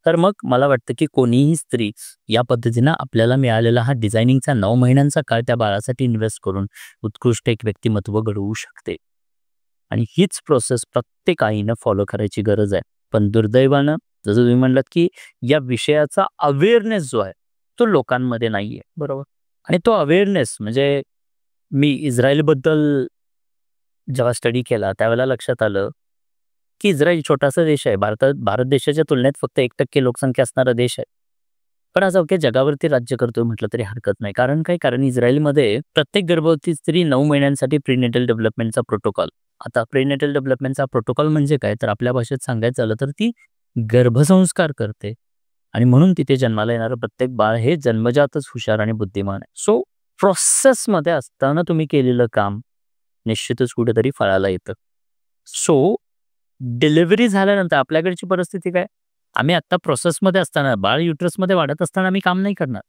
तर मग मला वाटतं की कोणीही स्त्री या पद्धतीनं आपल्याला मिळालेला हा डिझायनिंगचा 9 महिन्यांचा काळ त्या बाळासाठी इन्व्हेस्ट करून उत्कृष्ट एक व्यक्तिमत्व घडवू शकते. आणि हीच प्रोसेस प्रत्येक आईनं फॉलो करायची गरज आहे. पण दुर्दैवानं जसं तुम्ही म्हणलात की या विषयाचा अवेअरनेस जो आहे, तो लोकांमध्ये नाहीये. बरोबर. आणि तो अवेअरनेस म्हणजे मी इस्रायलबद्दल जेव्हा स्टडी केला त्यावेळेला लक्षात आलं, की इस्रायल छोटासा देश आहे. भारत देशाच्या तुलनेत फक्त 1% लोकसंख्या असणारा देश आहे. पण आज अवघ्या जगावरती राज्य करतोय म्हटलं तरी हरकत नाही. कारण काय? कारण इस्रायलमध्ये प्रत्येक गर्भवती स्त्री 9 महिन्यांसाठी प्रीनेटल डेव्हलपमेंटचा प्रोटोकॉल. आता प्रीनेटल डेव्हलपमेंटचा प्रोटोकॉल म्हणजे काय? तर आपल्या भाषेत सांगायचं झालं तर ती गर्भसंस्कार करते आणि म्हणून तिथे जन्माला येणारं प्रत्येक बाळ हे जन्मजातच हुशार आणि बुद्धिमान आहे. सो प्रोसेसमध्ये असताना तुम्ही केलेलं काम निश्चितच कुठेतरी फळाला येतं. सो डिलिव्हरी झाल्यानंतर आपल्याकडची परिस्थिती काय? आम्ही आत्ता प्रोसेसमध्ये असताना, बाळ युटरसमध्ये वाढत असताना आम्ही काम नाही करणार.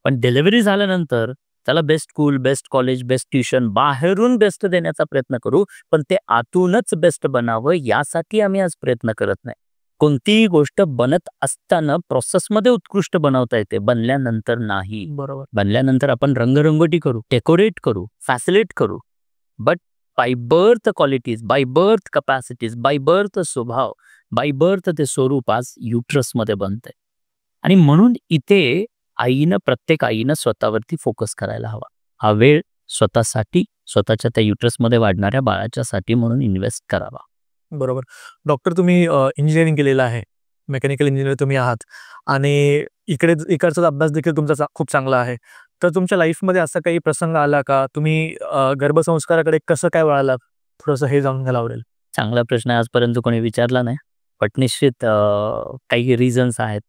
पण डिलिव्हरी झाल्यानंतर त्याला best school, best college, best tuition, बाहेरून बेस्ट देण्याचा प्रयत्न करू. पण ते आतूनच बेस्ट बनावं यासाठी आम्ही आज प्रयत्न करत नाही. कोणतीही गोष्ट बनत असताना प्रोसेसमध्ये उत्कृष्ट बनवता येते, बनल्यानंतर नाही. बरोबर. बनल्यानंतर आपण रंगरंगोटी करू, डेकोरेट करू, फॅसिलिट करू. But by birth qualities, by birth capacities, by birth स्वभाव, बाय बर्थ ते स्वरूप आज युटरसमध्ये बनतंय. आणि म्हणून इथे प्रत्येक आईनं स्वतःवरती फोकस करायला हवा. हा वेळ स्वतःसाठी, स्वतःच्या त्या युटरसमध्ये वाढणाऱ्या बाळाच्यासाठी म्हणून इन्व्हेस्ट करावा. बरोबर. डॉक्टर तुम्ही इंजिनिअरिंग केलेलं आहे. मेकॅनिकल इंजिनिअर तुम्ही आहात आणि इकडचा अभ्यास देखील तुमचा खूप चांगला आहे. तर तुमच्या लाईफमध्ये असा काही प्रसंग आला का? तुम्ही गर्भसंस्काराकडे कसं काय वळालात? थोडंसं हे जाणून घ्यायला आवडेल. चांगला प्रश्न आहे. आजपर्यंत कोणी विचारला नाही. बट निश्चित काही रिझन्स आहेत.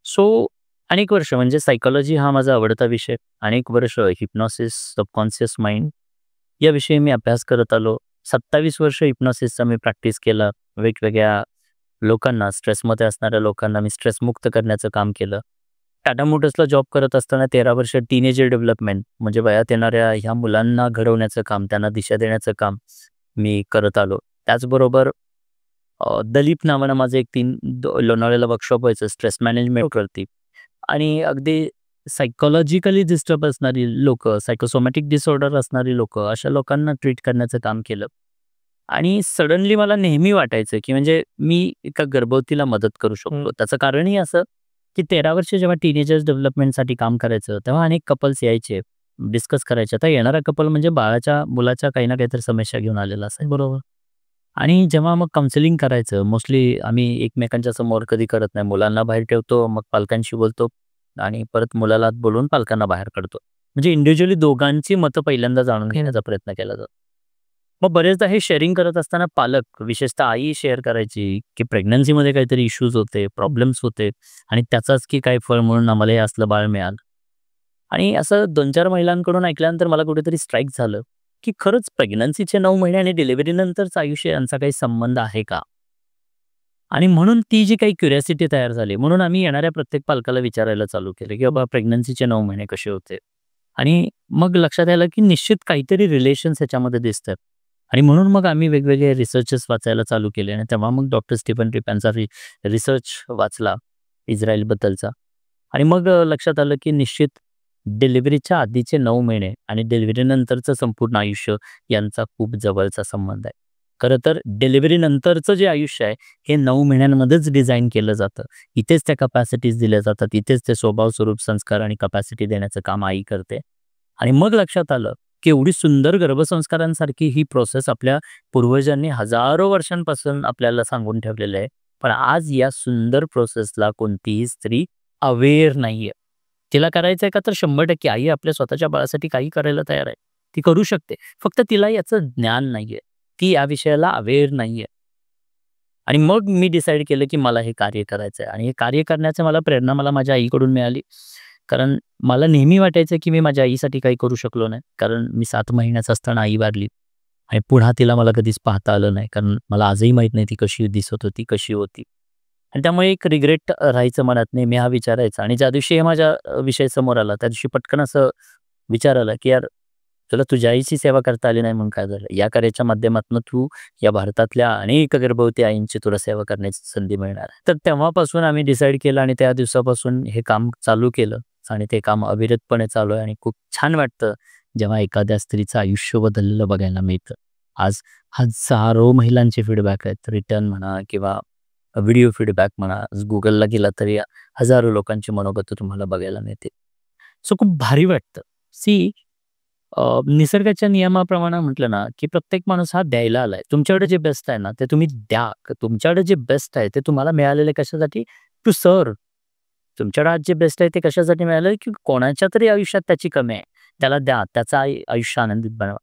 सो अनेक वर्ष म्हणजे सायकॉलॉजी हा माझा आवडता विषय. अनेक वर्ष हिप्नॉसिस, सबकॉन्शियस माइंड याविषयी मी अभ्यास करत आलो. 27 वर्ष हिप्नॉसिसचा मी प्रॅक्टिस केला. वेगवेगळ्या लोकांना, स्ट्रेसमध्ये असणाऱ्या लोकांना मी स्ट्रेसमुक्त करण्याचं काम केलं. टाटा मोटर्सला जॉब करत असताना 13 वर्ष टीनेजर डेव्हलपमेंट म्हणजे वयात येणाऱ्या ह्या मुलांना घडवण्याचं काम, त्यांना दिशा देण्याचं काम मी करत आलो. त्याचबरोबर दलीप नावानं माझं एक लोणावळ्याला वर्कशॉप व्हायचं स्ट्रेस मॅनेजमेंटवरती. आणि अगदी सायकॉलॉजिकली डिस्टर्ब असणारी लोकं, सायकोसोमॅटिक डिसऑर्डर असणारी लोकं, अशा लोकांना ट्रीट करण्याचं काम केलं. आणि सडनली मला नेहमी वाटायचं, की म्हणजे मी एका गर्भवतीला मदत करू शकतो. त्याचं कारणही असं, की 13 वर्ष जेव्हा टीनेजर्स डेव्हलपमेंटसाठी काम करायचं, तेव्हा अनेक कपल्स यायचे, डिस्कस करायचे. आता येणारा कपल म्हणजे मुलाच्या काही ना काहीतरी समस्या घेऊन आलेला असायचा. बरोबर. आणि जेव्हा मग काउन्सिलिंग करायचं, मोस्टली आम्ही एकमेकांच्या समोर कधी करत नाही. मुलांना बाहेर ठेवतो, मग पालकांशी बोलतो आणि परत मुलाला आत बोलवून पालकांना बाहेर काढतो. म्हणजे इंडिव्हिज्युअली दोघांची मतं पहिल्यांदा जाणून घेण्याचा प्रयत्न केला जातो. मग बरेचदा हे शेअरिंग करत असताना पालक, विशेषतः आई शेअर करायची, की प्रेग्नन्सीमध्ये काहीतरी इश्यूज होते, प्रॉब्लेम्स होते आणि त्याचाच की काय फळ म्हणून आम्हाला हे असलं बाळ मिळालं. आणि असं 2-4 महिलांकडून ऐकल्यानंतर मला कुठेतरी स्ट्राईक झालं, की खरंच प्रेग्नन्सीचे 9 महिने आणि डिलिव्हरीनंतरचं आयुष्य यांचा काही संबंध आहे का? आणि म्हणून ती जी काही क्युरिओसिटी तयार झाली, म्हणून आम्ही येणाऱ्या प्रत्येक पालकाला विचारायला चालू केलं, की बाबा प्रेग्नन्सीचे 9 महिने कसे होते? आणि मग लक्षात आलं, की निश्चित काहीतरी रिलेशन्स ह्याच्यामध्ये दिसतात. आणि म्हणून मग आम्ही वेगवेगळे रिसर्चेस वाचायला चालू केले आणि तेव्हा मग डॉक्टर स्टीफन ट्रिप यांचा रिसर्च वाचला इस्रायलबद्दलचा. आणि मग लक्षात आलं, की निश्चित डिलिव्हरीच्या आधीचे 9 महिने आणि डिलिव्हरीनंतरचं संपूर्ण आयुष्य यांचा खूप जवळचा संबंध आहे. खरं तर डिलिव्हरी नंतरचं जे आयुष्य आहे हे 9 महिन्यांमध्येच डिझाइन केलं जातं. इथेच त्या कपॅसिटीज दिल्या जातात. इथेच ते स्वभाव, स्वरूप, संस्कार आणि कपॅसिटी देण्याचं काम आई करते. आणि मग लक्षात आलं, की एवढी सुंदर गर्भसंस्कारांसारखी ही प्रोसेस आपल्या पूर्वजांनी हजारो वर्षांपासून आपल्याला सांगून ठेवलेलं आहे. पण आज या सुंदर प्रोसेसला कोणतीही स्त्री अवेअर नाहीये. तिला करायचंय का तर 100% आई आपल्या स्वतःच्या बाळासाठी काही करायला तयार आहे. ती करू शकते. फक्त तिला याचं ज्ञान नाहीये. ती या विषयाला अवेअर नाहीये. आणि मग मी डिसाईड केलं, की मला हे कार्य करायचं आहे आणि हे कार्य करण्याची प्रेरणा मला माझ्या आईकडून मिळाली. कारण मला नेहमी वाटायचं, की मी माझ्या आईसाठी काही करू शकलो नाही. कारण मी 7 महिन्याचा असताना आई वारली आणि पुन्हा तिला मला कधीच पाहता आलं नाही. कारण मला आजही माहीत नाही ती कशी दिसत होती, कशी होती. आणि त्यामुळे एक रिग्रेट राहायचं मनात नेहमी हा विचार यायचा आणि ज्या दिवशी हे माझ्या विषय समोर आला, त्या दिवशी पटकन असं विचार आला, की यार तुला तुझ्या आईची सेवा करता आली नाही म्हणून काय झालं? या कार्याच्या माध्यमातून तू या भारतातल्या अनेक गर्भवती आईंची तुला सेवा करण्याची संधी मिळणार आहे. तर तेव्हापासून आम्ही डिसाईड केलं आणि त्या दिवसापासून हे काम चालू केलं आणि ते काम अविरतपणे चालू आहे आणि खूप छान वाटतं जेव्हा एखाद्या स्त्रीचं आयुष्य बदललेलं बघायला मिळतं. आज हजारो महिलांचे फीडबॅक आहेत. रिटर्न म्हणा किंवा व्हिडिओ फीडबॅक म्हणा. Googleला गेला तरी हजारो लोकांची मनोगत तुम्हाला बघायला मिळते. सो खूप भारी वाटतं. सी निसर्गाच्या नियमाप्रमाणे म्हटलं ना, की प्रत्येक माणूस हा द्यायला आलाय. तुमच्याकडे जे बेस्ट आहे ना, ते तुम्ही द्या. तुमच्याकडे जे बेस्ट आहे ते तुम्हाला मिळालेलं कशासाठी? To serve. तुमच्याकडे आज जे बेस्ट आहे ते कशासाठी मिळालं, की कोणाच्या तरी आयुष्यात त्याची कमी आहे. त्याला द्या. त्याचं आयुष्य आनंदित बनवा.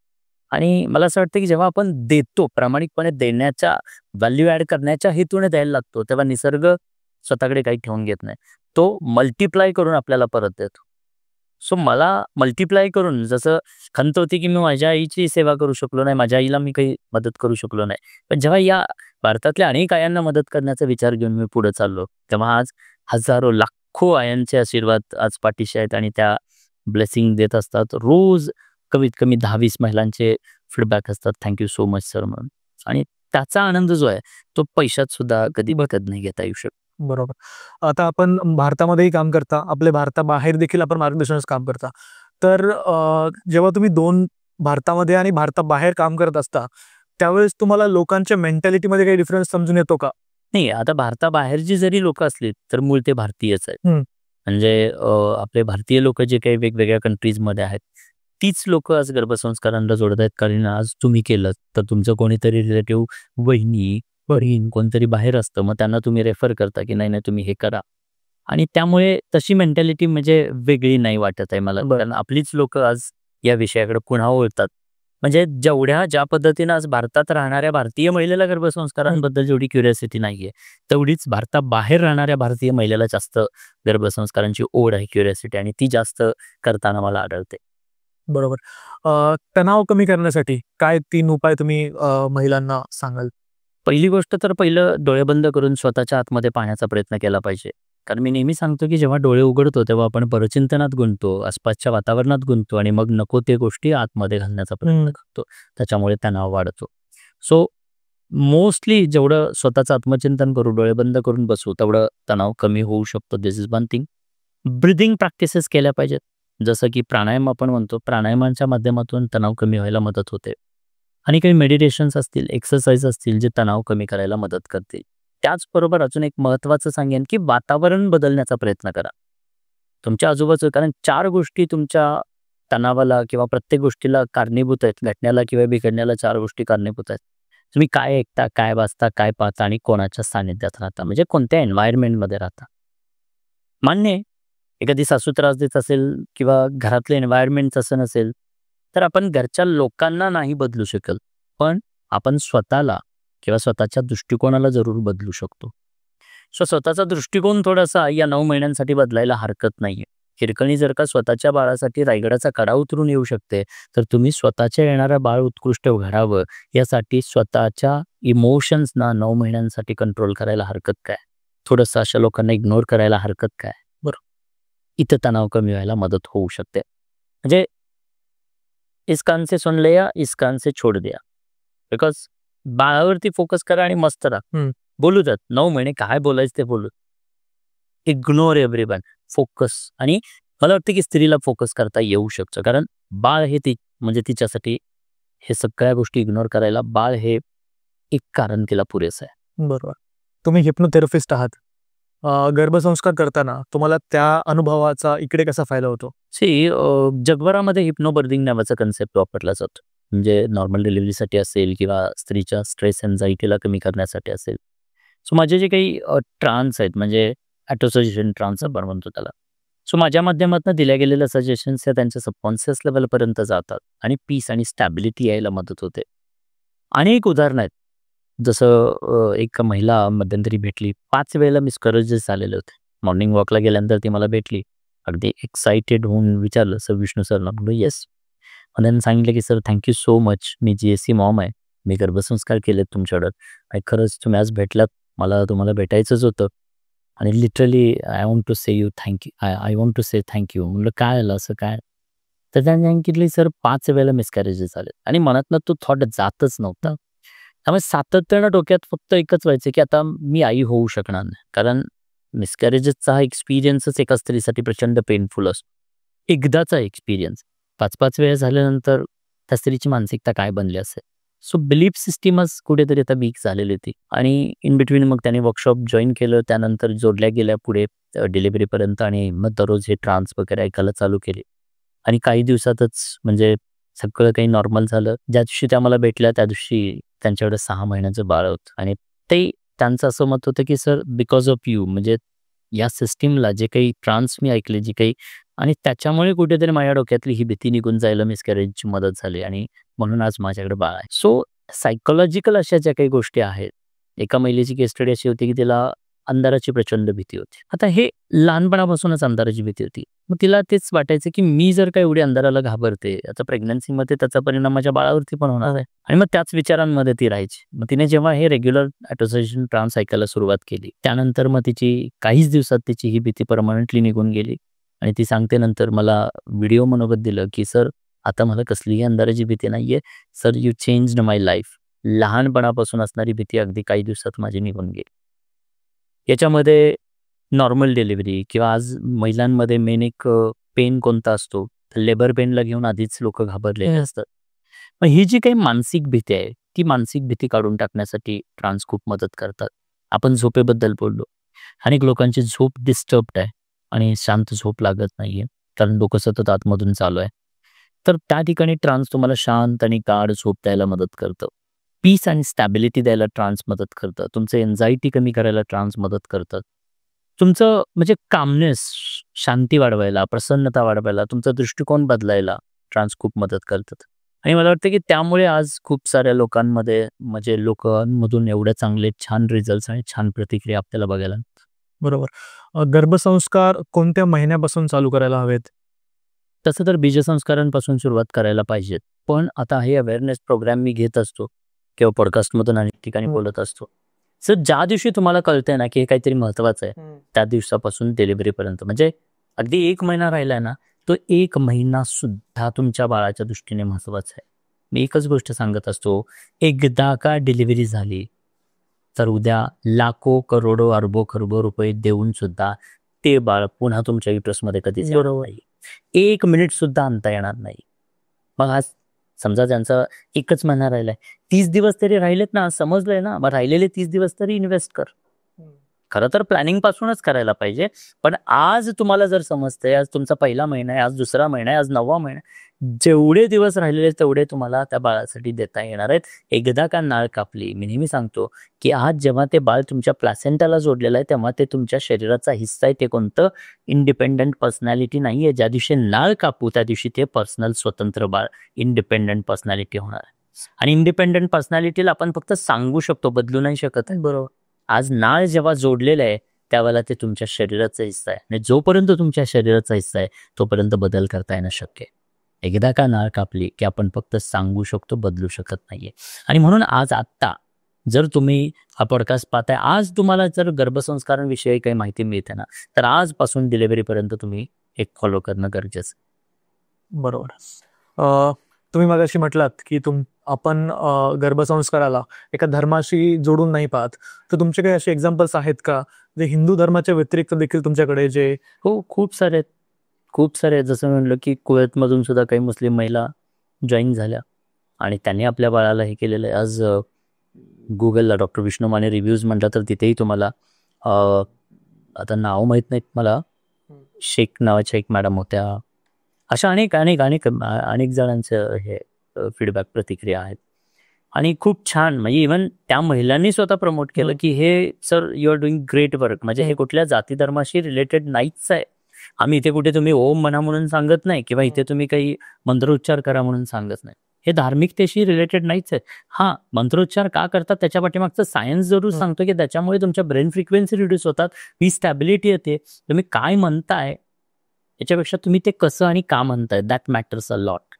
आणि मला असं वाटतं, की जेव्हा आपण देतो, प्रामाणिकपणे देण्याच्या, व्हॅल्यू ॲड करण्याच्या हेतूने द्यायला लागतो, तेव्हा निसर्ग स्वतःकडे काही ठेवून घेत नाही. तो मल्टिप्लाय करून आपल्याला परत देतो. सो मला मल्टिप्लाय करून जसं खंत होती, की मी माझ्या आईची सेवा करू शकलो नाही, माझ्या आईला मी काही मदत करू शकलो नाही. पण जेव्हा या भारतातल्या अनेक आयांना मदत करण्याचा विचार घेऊन मी पुढे चाललो, तेव्हा आज हजारो, लाखो आयांचे आशीर्वाद आज पाठीशी आहेत आणि त्या ब्लेसिंग देत असतात. रोज कमीत कमी 10-20 महिलांचे फीडबॅक असतात. Thank you so much sir म्हणून. आणि त्याचा आनंद जो आहे, तो पैशात सुद्धा कधी बघत नाही घेता येऊ शकतो. बरोबर. आता आपण भारतामध्येही काम करता, आपल्या भारताबाहेर देखील आपण मार्गदर्शनाचं काम करता. तर जेव्हा तुम्ही 2 भारतामध्ये आणि भारताबाहेर काम करत असता, त्यावेळेस तुम्हाला लोकांच्या मेंटॅलिटीमध्ये काही डिफरन्स समजून येतो का? नाही, आता भारताबाहेरची जरी लोकं असली, तर मूळ ते भारतीयच आहेत. हं. म्हणजे आपले भारतीय लोकं जे काही वेगवेगळ्या कंट्रीजमध्ये आहेत, तीच लोकं आज गर्भसंस्कारांना जोडत आहेत. कारण आज तुम्ही केलं, तर तुमचं कोणीतरी रिलेटिव्ह, वहिनी, बहीण कोणतरी बाहेर असतं. मग त्यांना तुम्ही रेफर करता, की नाही, नाही तुम्ही हे करा. आणि त्यामुळे तशी मेंटॅलिटी म्हणजे वेगळी नाही वाटत आहे मला. बरं. कारण आपलीच लोकं आज या विषयाकडे पुन्हा वळतात. म्हणजे ज्या पद्धतीनं आज भारतात राहणाऱ्या भारतीय महिलेला गर्भसंस्कारांबद्दल जेवढी क्युरिओसिटी नाहीये, तेवढीच भारताबाहेर राहणाऱ्या भारतीय महिलेला जास्त गर्भसंस्कारांची ओढ आहे, क्युरिओसिटी आणि ती जास्त करताना मला आढळते. बरोबर. तणाव कमी करण्यासाठी काय 3 उपाय तुम्ही महिलांना सांगाल? पहिली गोष्ट तर पहिलं डोळे बंद करून स्वतःच्या आतमध्ये पाहण्याचा प्रयत्न केला पाहिजे. कारण मी नेहमी सांगतो, की जेव्हा डोळे उघडतो तेव्हा आपण परचिंतनात गुंततो, आसपासच्या वातावरणात गुंततो आणि मग नको ते गोष्टी आतमध्ये घालण्याचा प्रयत्न करतो. त्याच्यामुळे तणाव वाढतो. सो मोस्टली जेवढं स्वतःचं आत्मचिंतन करू, डोळे बंद करून बसू, तेवढं तणाव कमी होऊ शकतो. This is one thing. Breathing practices केल्या पाहिजेत. जसं की प्राणायाम आपण म्हणतो. प्राणायामांच्या माध्यमातून तणाव कमी व्हायला मदत होते. आणि काही मेडिटेशन्स असतील, एक्सरसाइज असतील, जे तणाव कमी करायला मदत करतील. त्याचबरोबर अजून एक महत्त्वाचं सांगेन, की वातावरण बदलण्याचा प्रयत्न करा. तुमच्या आजूबाजू कारण 4 गोष्टी तुमच्या तणावाला किंवा प्रत्येक गोष्टीला कारणीभूत आहेत. घटनेला किंवा बिघडण्याला 4 गोष्टी कारणीभूत आहेत. तुम्ही काय ऐकता, काय वाचता, काय पाहता आणि कोणाच्या सानिध्यात राहता, म्हणजे कोणत्या एन्व्हायर्नमेंटमध्ये राहता. मान्य आहे, एखादी सासू त्रास देत असेल किंवा घरातलं एन्व्हायर्नमेंट तसं नसेल, तर आपण घरच्या लोकांना नाही बदलू शकत. पण आपण स्वतःला किंवा स्वतःच्या दृष्टिकोनाला जरूर बदलू शकतो. सो स्वतःचा दृष्टिकोन थोडासा या 9 महिन्यांसाठी बदलायला हरकत नाहीये. हिरकणी जर का स्वतःच्या बाळासाठी रायगडाचा कडा उतरून येऊ शकते, तर तुम्ही स्वतःच्या येणाऱ्या बाळ उत्कृष्ट घडावं यासाठी स्वतःच्या इमोशन्सना 9 महिन्यांसाठी कंट्रोल करायला हरकत काय? थोडंसं अशा लोकांना इग्नोर करायला हरकत काय? बरं. इथं तणाव कमी व्हायला मदत होऊ शकते. म्हणजे इस कान से सुन लिया, इस कान से छोड़ दिया. बिकॉज बाळावरती फोकस करा आणि मस्त राहा. हं. बोलू द्यात. 9 महिने काय बोलायचं ते बोलू. Ignore everyone. फोकस आणि मला वाटतं की स्त्रीला फोकस करता येऊ शकतं. कारण बाळ हे ती म्हणजे तिच्यासाठी हे सगळ्या गोष्टी इग्नोर करायला बाळ हे एक कारण तिला पुरेसं आहे. बरोबर. तुम्ही हिप्नोथेरपिस्ट आहात. गर्भसंस्कार करताना तुम्हाला त्या अनुभवाचा इकडे कसा फायदा होतो? जगभरामध्ये हिप्नोबर्थिंग नावाचा कन्सेप्ट वापरला जातो. म्हणजे नॉर्मल डिलिव्हरीसाठी असेल किंवा स्त्रीच्या स्ट्रेस एन्झायटीला कमी करण्यासाठी असेल. सो माझे जे काही ट्रान्स आहेत, म्हणजे ॲटोसजेशन ट्रान्स आपण म्हणतो त्याला. सो माझ्या माध्यमातून दिल्या गेलेल्या सजेशन्स या त्यांच्या सबकॉन्शियस लेव्हलपर्यंत जातात आणि पीस आणि स्टॅबिलिटी यायला मदत होते. अनेक उदाहरणं आहेत. जसं एक महिला मध्यंतरी भेटली. 5 वेळेला मिसकॅरेजेस झालेले होते. मॉर्निंग वॉकला गेल्यानंतर ती मला भेटली. अगदी एक्साइटेड होऊन विचारलं, "सर विष्णू सरला?" म्हटलं, "येस." मग त्यांनी सांगितलं, की "sir thank you so much. मी जी-एस-सी मॉम आहे. मी गर्भसंस्कार केलेत तुमच्याकडं आणि खरंच तुम्ही आज भेटलात. मला तुम्हाला भेटायचंच होतं आणि literally I want to say you thank you. I want to say thank you." म्हटलं, "काय झालं? असं काय?" तर त्यांनी सांगितलं, "सर 5 वेळेला मिसकॅरेजेस झालेत." आणि मनातनं तो थॉट जातच नव्हता. त्यामुळे सातत्यानं डोक्यात फक्त एकच व्हायचं, की आता मी आई होऊ शकणार नाही. कारण मिसकॅरेजेसचा हा एक्सपिरियन्सच एका स्त्रीसाठी प्रचंड पेनफुल असतो. एकदाचा एक्सपिरियन्स 5-5 वेळा झाल्यानंतर त्या स्त्रीची मानसिकता काय बनली असेल. सो बिलीफ सिस्टीमच कुठेतरी आता वीक झालेली होती आणि इन बिटवीन मग त्याने वर्कशॉप जॉईन केलं. त्यानंतर जोडल्या गेल्या पुढे डिलिव्हरीपर्यंत आणि मग दररोज हे ट्रान्स वगैरे ऐकायला चालू केले आणि काही दिवसातच म्हणजे सगळं काही नॉर्मल झालं. ज्या दिवशी त्या मला भेटल्या त्या दिवशी त्यांच्याकडे 6 महिन्याचं बाळ होतं आणि ते त्यांचं असं मत होतं, की सर बिकॉज ऑफ यू, म्हणजे या सिस्टीमला जे काही ट्रान्स मी ऐकले, जे काही आणि त्याच्यामुळे कुठेतरी माझ्या डोक्यातली ही भीती निघून जायला मिसकॅरेजची मदत झाली आणि म्हणून आज माझ्याकडे बाळ आहे. सो सायकॉलॉजिकल अशा ज्या काही गोष्टी आहेत. एका महिलेची केस स्टडी अशी होती, की तिला अंधाराची प्रचंड भीती होती. आता हे लहानपणापासूनच अंधाराची भीती होती. मग तिला तेच वाटायचं, की मी जर का एवढी अंधाराला घाबरते, आता प्रेग्नन्सीमध्ये त्याचा परिणाम माझ्या बाळावरती पण होणार आहे आणि मग त्याच विचारांमध्ये ती राहायची. मग तिने जेव्हा हे रेग्युलर ॲटोसजेशन ट्रान्स ऐकायला सुरुवात केली, त्यानंतर मग तिची काहीच दिवसात तिची ही भीती परमनंटली निघून गेली आणि ती सांगते नंतर मला व्हिडिओ मनोगत दिलं, की "सर आता मला कसलीही अंधाराची भीती नाहीये. Sir you changed my life." लहानपणापासून असणारी भीती अगदी काही दिवसात माझी निघून गेली. याच्यामध्ये नॉर्मल डिलिव्हरी किंवा आज महिलांमध्ये मेन एक पेन कोणता असतो, लेबर पेनला घेऊन आधीच लोकं घाबरलेले असतात. मग ही जी काही मानसिक भीती आहे, ती मानसिक भीती काढून टाकण्यासाठी ट्रान्स खूप मदत करतात. आपण झोपेबद्दल बोललो. अनेक लोकांची झोप डिस्टर्ब्ड आहे आणि शांत झोप लागत नाहीये, कारण डोकं सतत आतमधून चालू आहे. तर त्या ठिकाणी ट्रान्स तुम्हाला शांत आणि गाढ झोप द्यायला मदत करतं. पीस आणि स्टॅबिलिटी द्यायला ट्रान्स मदत करतं. तुमचं एन्झायटी कमी करायला ट्रान्स मदत करतात. तुमचं म्हणजे कामनेस, शांती वाढवायला, प्रसन्नता वाढवायला, तुमचा दृष्टिकोन बदलायला ट्रान्स खूप मदत करतात. आणि मला वाटतं, की त्यामुळे आज खूप साऱ्या लोकांमध्ये म्हणजे लोकांमधून एवढे चांगले छान रिझल्ट्स आणि छान प्रतिक्रिया आपल्याला बघायला मिळतात. बरोबर. गर्भसंस्कार कोणत्या महिन्यापासून चालू करायला हवेत? तसं तर बीजसंस्कारांपासून सुरुवात करायला पाहिजे. पण आता हे अवेअरनेस प्रोग्राम मी घेत असतो किंवा पॉडकास्टमधून अनेक ठिकाणी बोलत असतो. सर ज्या दिवशी तुम्हाला कळतंय ना, की हे काहीतरी महत्त्वाचं आहे, त्या दिवसापासून डिलिव्हरीपर्यंत म्हणजे अगदी 1 महिना राहिलाय ना, तो 1 महिना सुद्धा तुमच्या बाळाच्या दृष्टीने महत्त्वाचा आहे. मी एकच गोष्ट सांगत असतो, एकदा का डिलिव्हरी झाली, तर उद्या लाखो, करोडो, अरबो, खरबो रुपये देऊन सुद्धा ते बाळ पुन्हा तुमच्या युटरसमध्ये कधीच येणार नाही. 1 मिनिट सुद्धा आणता येणार नाही. मग आज समजा ज्यांचा 1च महिना राहिलाय, 30 दिवस तरी राहिलेत ना, समजलंय ना, मग राहिलेले 30 दिवस तरी इन्व्हेस्ट कर. खरं तर प्लॅनिंग पासूनच करायला पाहिजे. पण आज तुम्हाला जर समजतंय, आज तुमचा पहिला महिना आहे, आज दुसरा महिना आहे, आज 9वा महिना आहे. जेवढे दिवस राहिलेले तेवढे तुम्हाला त्या बाळासाठी देता येणार आहेत. एकदा का नाळ कापली, मी नेहमी सांगतो, की आज जेव्हा ते बाळ तुमच्या प्लॅसेंटाला जोडलेलं आहे, तेव्हा ते तुमच्या शरीराचा हिस्सा आहे. ते कोणतं इंडिपेंडंट पर्सनॅलिटी नाहीये. ज्या दिवशी नाळ कापू, त्या दिवशी ते पर्सनल स्वतंत्र बाळ, इंडिपेंडंट पर्सनॅलिटी होणार आहे. आणि इंडिपेंडंट पर्सनॅलिटीला आपण फक्त सांगू शकतो, बदलू नाही शकत आहे. बरोबर. आज नाळ जेव्हा जोडलेलं आहे, त्यावेळेला ते तुमच्या शरीराचा हिस्सा आहे आणि जोपर्यंत तुमच्या शरीराचा हिस्सा आहे, तोपर्यंत बदल करता येणं शक्य आहे. एकदा का नाळ कापली, की आपण फक्त सांगू शकतो, बदलू शकत नाहीये. आणि म्हणून आज आत्ता जर तुम्ही हा पॉडकास्ट पाहताय, आज तुम्हाला जर गर्भसंस्कारांविषयी काही माहिती मिळते ना, तर आजपासून डिलिव्हरीपर्यंत तुम्ही एक फॉलो करणं गरजेचं आहे. बरोबर. तुम्ही मगाशी म्हटलात, की आपण गर्भसंस्काराला एका धर्माशी जोडून नाही पाहत. तर तुमचे काही असे एक्झाम्पल्स आहेत का, जे हिंदू धर्माच्या व्यतिरिक्त देखील तुमच्याकडे जे हो, खूप सारे आहेत. खूप सारे आहेत. जसं म्हणलं, की कुवेतमधून सुद्धा काही मुस्लिम महिला जॉइन झाल्या आणि त्यांनी आपल्या बाळाला हे केलेलं आहे. आज गुगलला डॉक्टर विष्णू माने रिव्ह्यूज म्हटलं तर तिथेही तुम्हाला आता नाव माहीत नाहीत मला, शेख नावाच्या एक मॅडम होत्या, अशा अनेक अनेक अनेक अनेक जणांचं हे फीडबॅक प्रतिक्रिया आहेत. आणि खूप छान, म्हणजे इव्हन त्या महिलांनी स्वतः प्रमोट केलं की हे sir you are doing great work. म्हणजे हे कुठल्या जाती धर्माशी रिलेटेड नाहीच आहे. आम्ही इथे कुठे तुम्ही ओम म्हणा म्हणून सांगत नाही किंवा इथे तुम्ही काही मंत्रोच्चार करा म्हणून सांगत नाही. हे धार्मिकतेशी रिलेटेड नाहीच आहे. हा, मंत्रोच्चार का करतात त्याच्या पाठीमागचं सायन्स जरूर सांगतो की त्याच्यामुळे तुमच्या ब्रेन फ्रिक्वेन्सी रिड्यूस होतात, ही स्टॅबिलिटी येते. तुम्ही काय म्हणताय याच्यापेक्षा तुम्ही ते कसं आणि का म्हणताय दॅट मॅटर्स अ लॉट.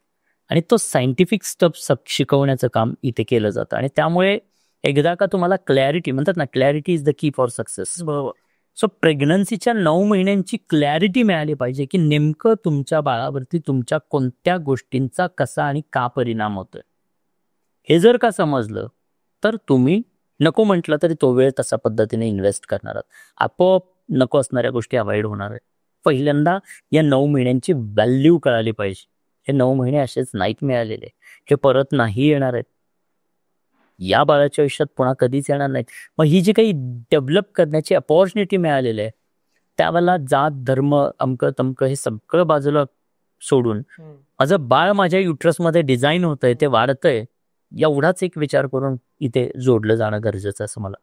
आणि तो सायंटिफिक स्टफ शिकवण्याचं काम इथे केलं जातं. आणि त्यामुळे एकदा का तुम्हाला क्लॅरिटी, म्हणतात ना clarity is the key for success. बरोबर. सो प्रेग्नन्सीच्या 9 महिन्यांची क्लॅरिटी मिळाली पाहिजे की नेमकं तुमच्या बाळावरती तुमच्या कोणत्या गोष्टींचा कसा आणि का परिणाम होतोय. हे जर का समजलं तर तुम्ही नको म्हटलं तरी तो वेळ तसा पद्धतीने इन्व्हेस्ट करणार आहात. आपोआप नको असणाऱ्या गोष्टी अवॉइड होणार आहेत. पहिल्यांदा या 9 महिन्यांची व्हॅल्यू कळाली पाहिजे. हे 9 महिने असेच नाहीत मिळालेले, हे परत नाही येणार आहेत, या बाळाच्या आयुष्यात पुन्हा कधीच येणार नाहीत. मग ही जी काही डेव्हलप करण्याची अपॉर्च्युनिटी मिळालेली आहे त्यावेळेला जात धर्म अमकं तमकं हे सगळं बाजूला सोडून माझं बाळ माझ्या युट्रसमध्ये डिझाईन होतंय, ते वाढतंय, एवढाच एक विचार करून इथे जोडलं जाणं गरजेचं असं मला.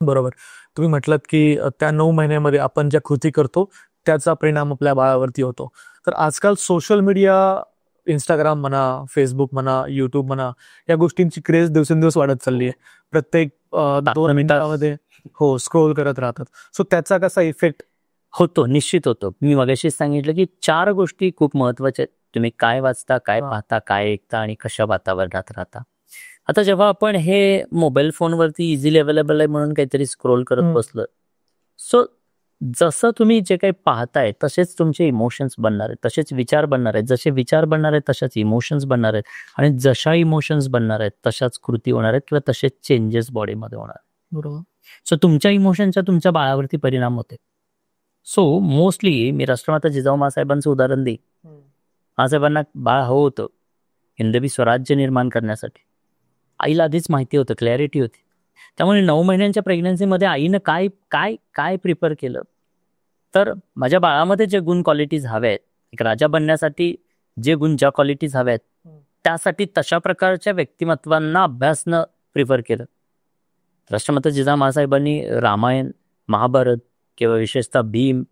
बरोबर. तुम्ही म्हटलात की त्या 9 महिन्यामध्ये आपण ज्या कृती करतो त्याचा परिणाम आपल्या बाळावरती होतो. तर आजकाल सोशल मीडिया, इंस्टाग्राम म्हणा, फेसबुक म्हणा, यूट्यूब म्हणा, या गोष्टींची क्रेज दिवसेंदिवस वाढत चालली आहे. प्रत्येक 2 मिनिटामध्ये स्क्रोल करत राहतात. सो त्याचा कसा इफेक्ट होतो? निश्चित होतो. मी मगाशीच सांगितलं की 4 गोष्टी खूप महत्वाच्या आहेत. तुम्ही काय वाचता, काय पाहता, काय ऐकता आणि कशा वातावरणात राहता. आता जेव्हा आपण हे मोबाईल फोनवरती इझिली अवेलेबल आहे म्हणून काहीतरी स्क्रोल करत बसलो, सो जसं तुम्ही जे काही पाहताय तसेच तुमचे इमोशन्स बनणार आहेत, तसेच विचार बनणार आहेत. जसे विचार बनणार आहेत तशाच इमोशन्स बनणार आहेत. आणि जशा इमोशन्स बनणार आहेत तशाच कृती होणार आहेत किंवा तसेच चेंजेस बॉडीमध्ये होणार. बरोबर. सो तुमच्या इमोशनचा तुमच्या बाळावरती परिणाम होते. सो मोस्टली मी राष्ट्रमाता जिजाऊ मासाहेबांचं उदाहरण देईन. मासाहेबांना बाळ हवं होतं हिंदवी स्वराज्य निर्माण करण्यासाठी. आईला आधीच माहिती होतं, क्लॅरिटी होती. त्यामुळे 9 महिन्यांच्या प्रेग्नन्सीमध्ये आईनं काय काय काय प्रिफर केलं तर माझ्या बाळामध्ये जे गुण क्वालिटीज हव्या आहेत, एक राजा बनण्यासाठी जे गुण ज्या क्वालिटीज हव्या आहेत त्यासाठी तशा प्रकारच्या व्यक्तिमत्वांना अभ्यासनं प्रिफर केलं. राष्ट्रमाता जिजाऊ मासाहेबांनी रामायण, महाभारत किंवा विशेषतः भीम,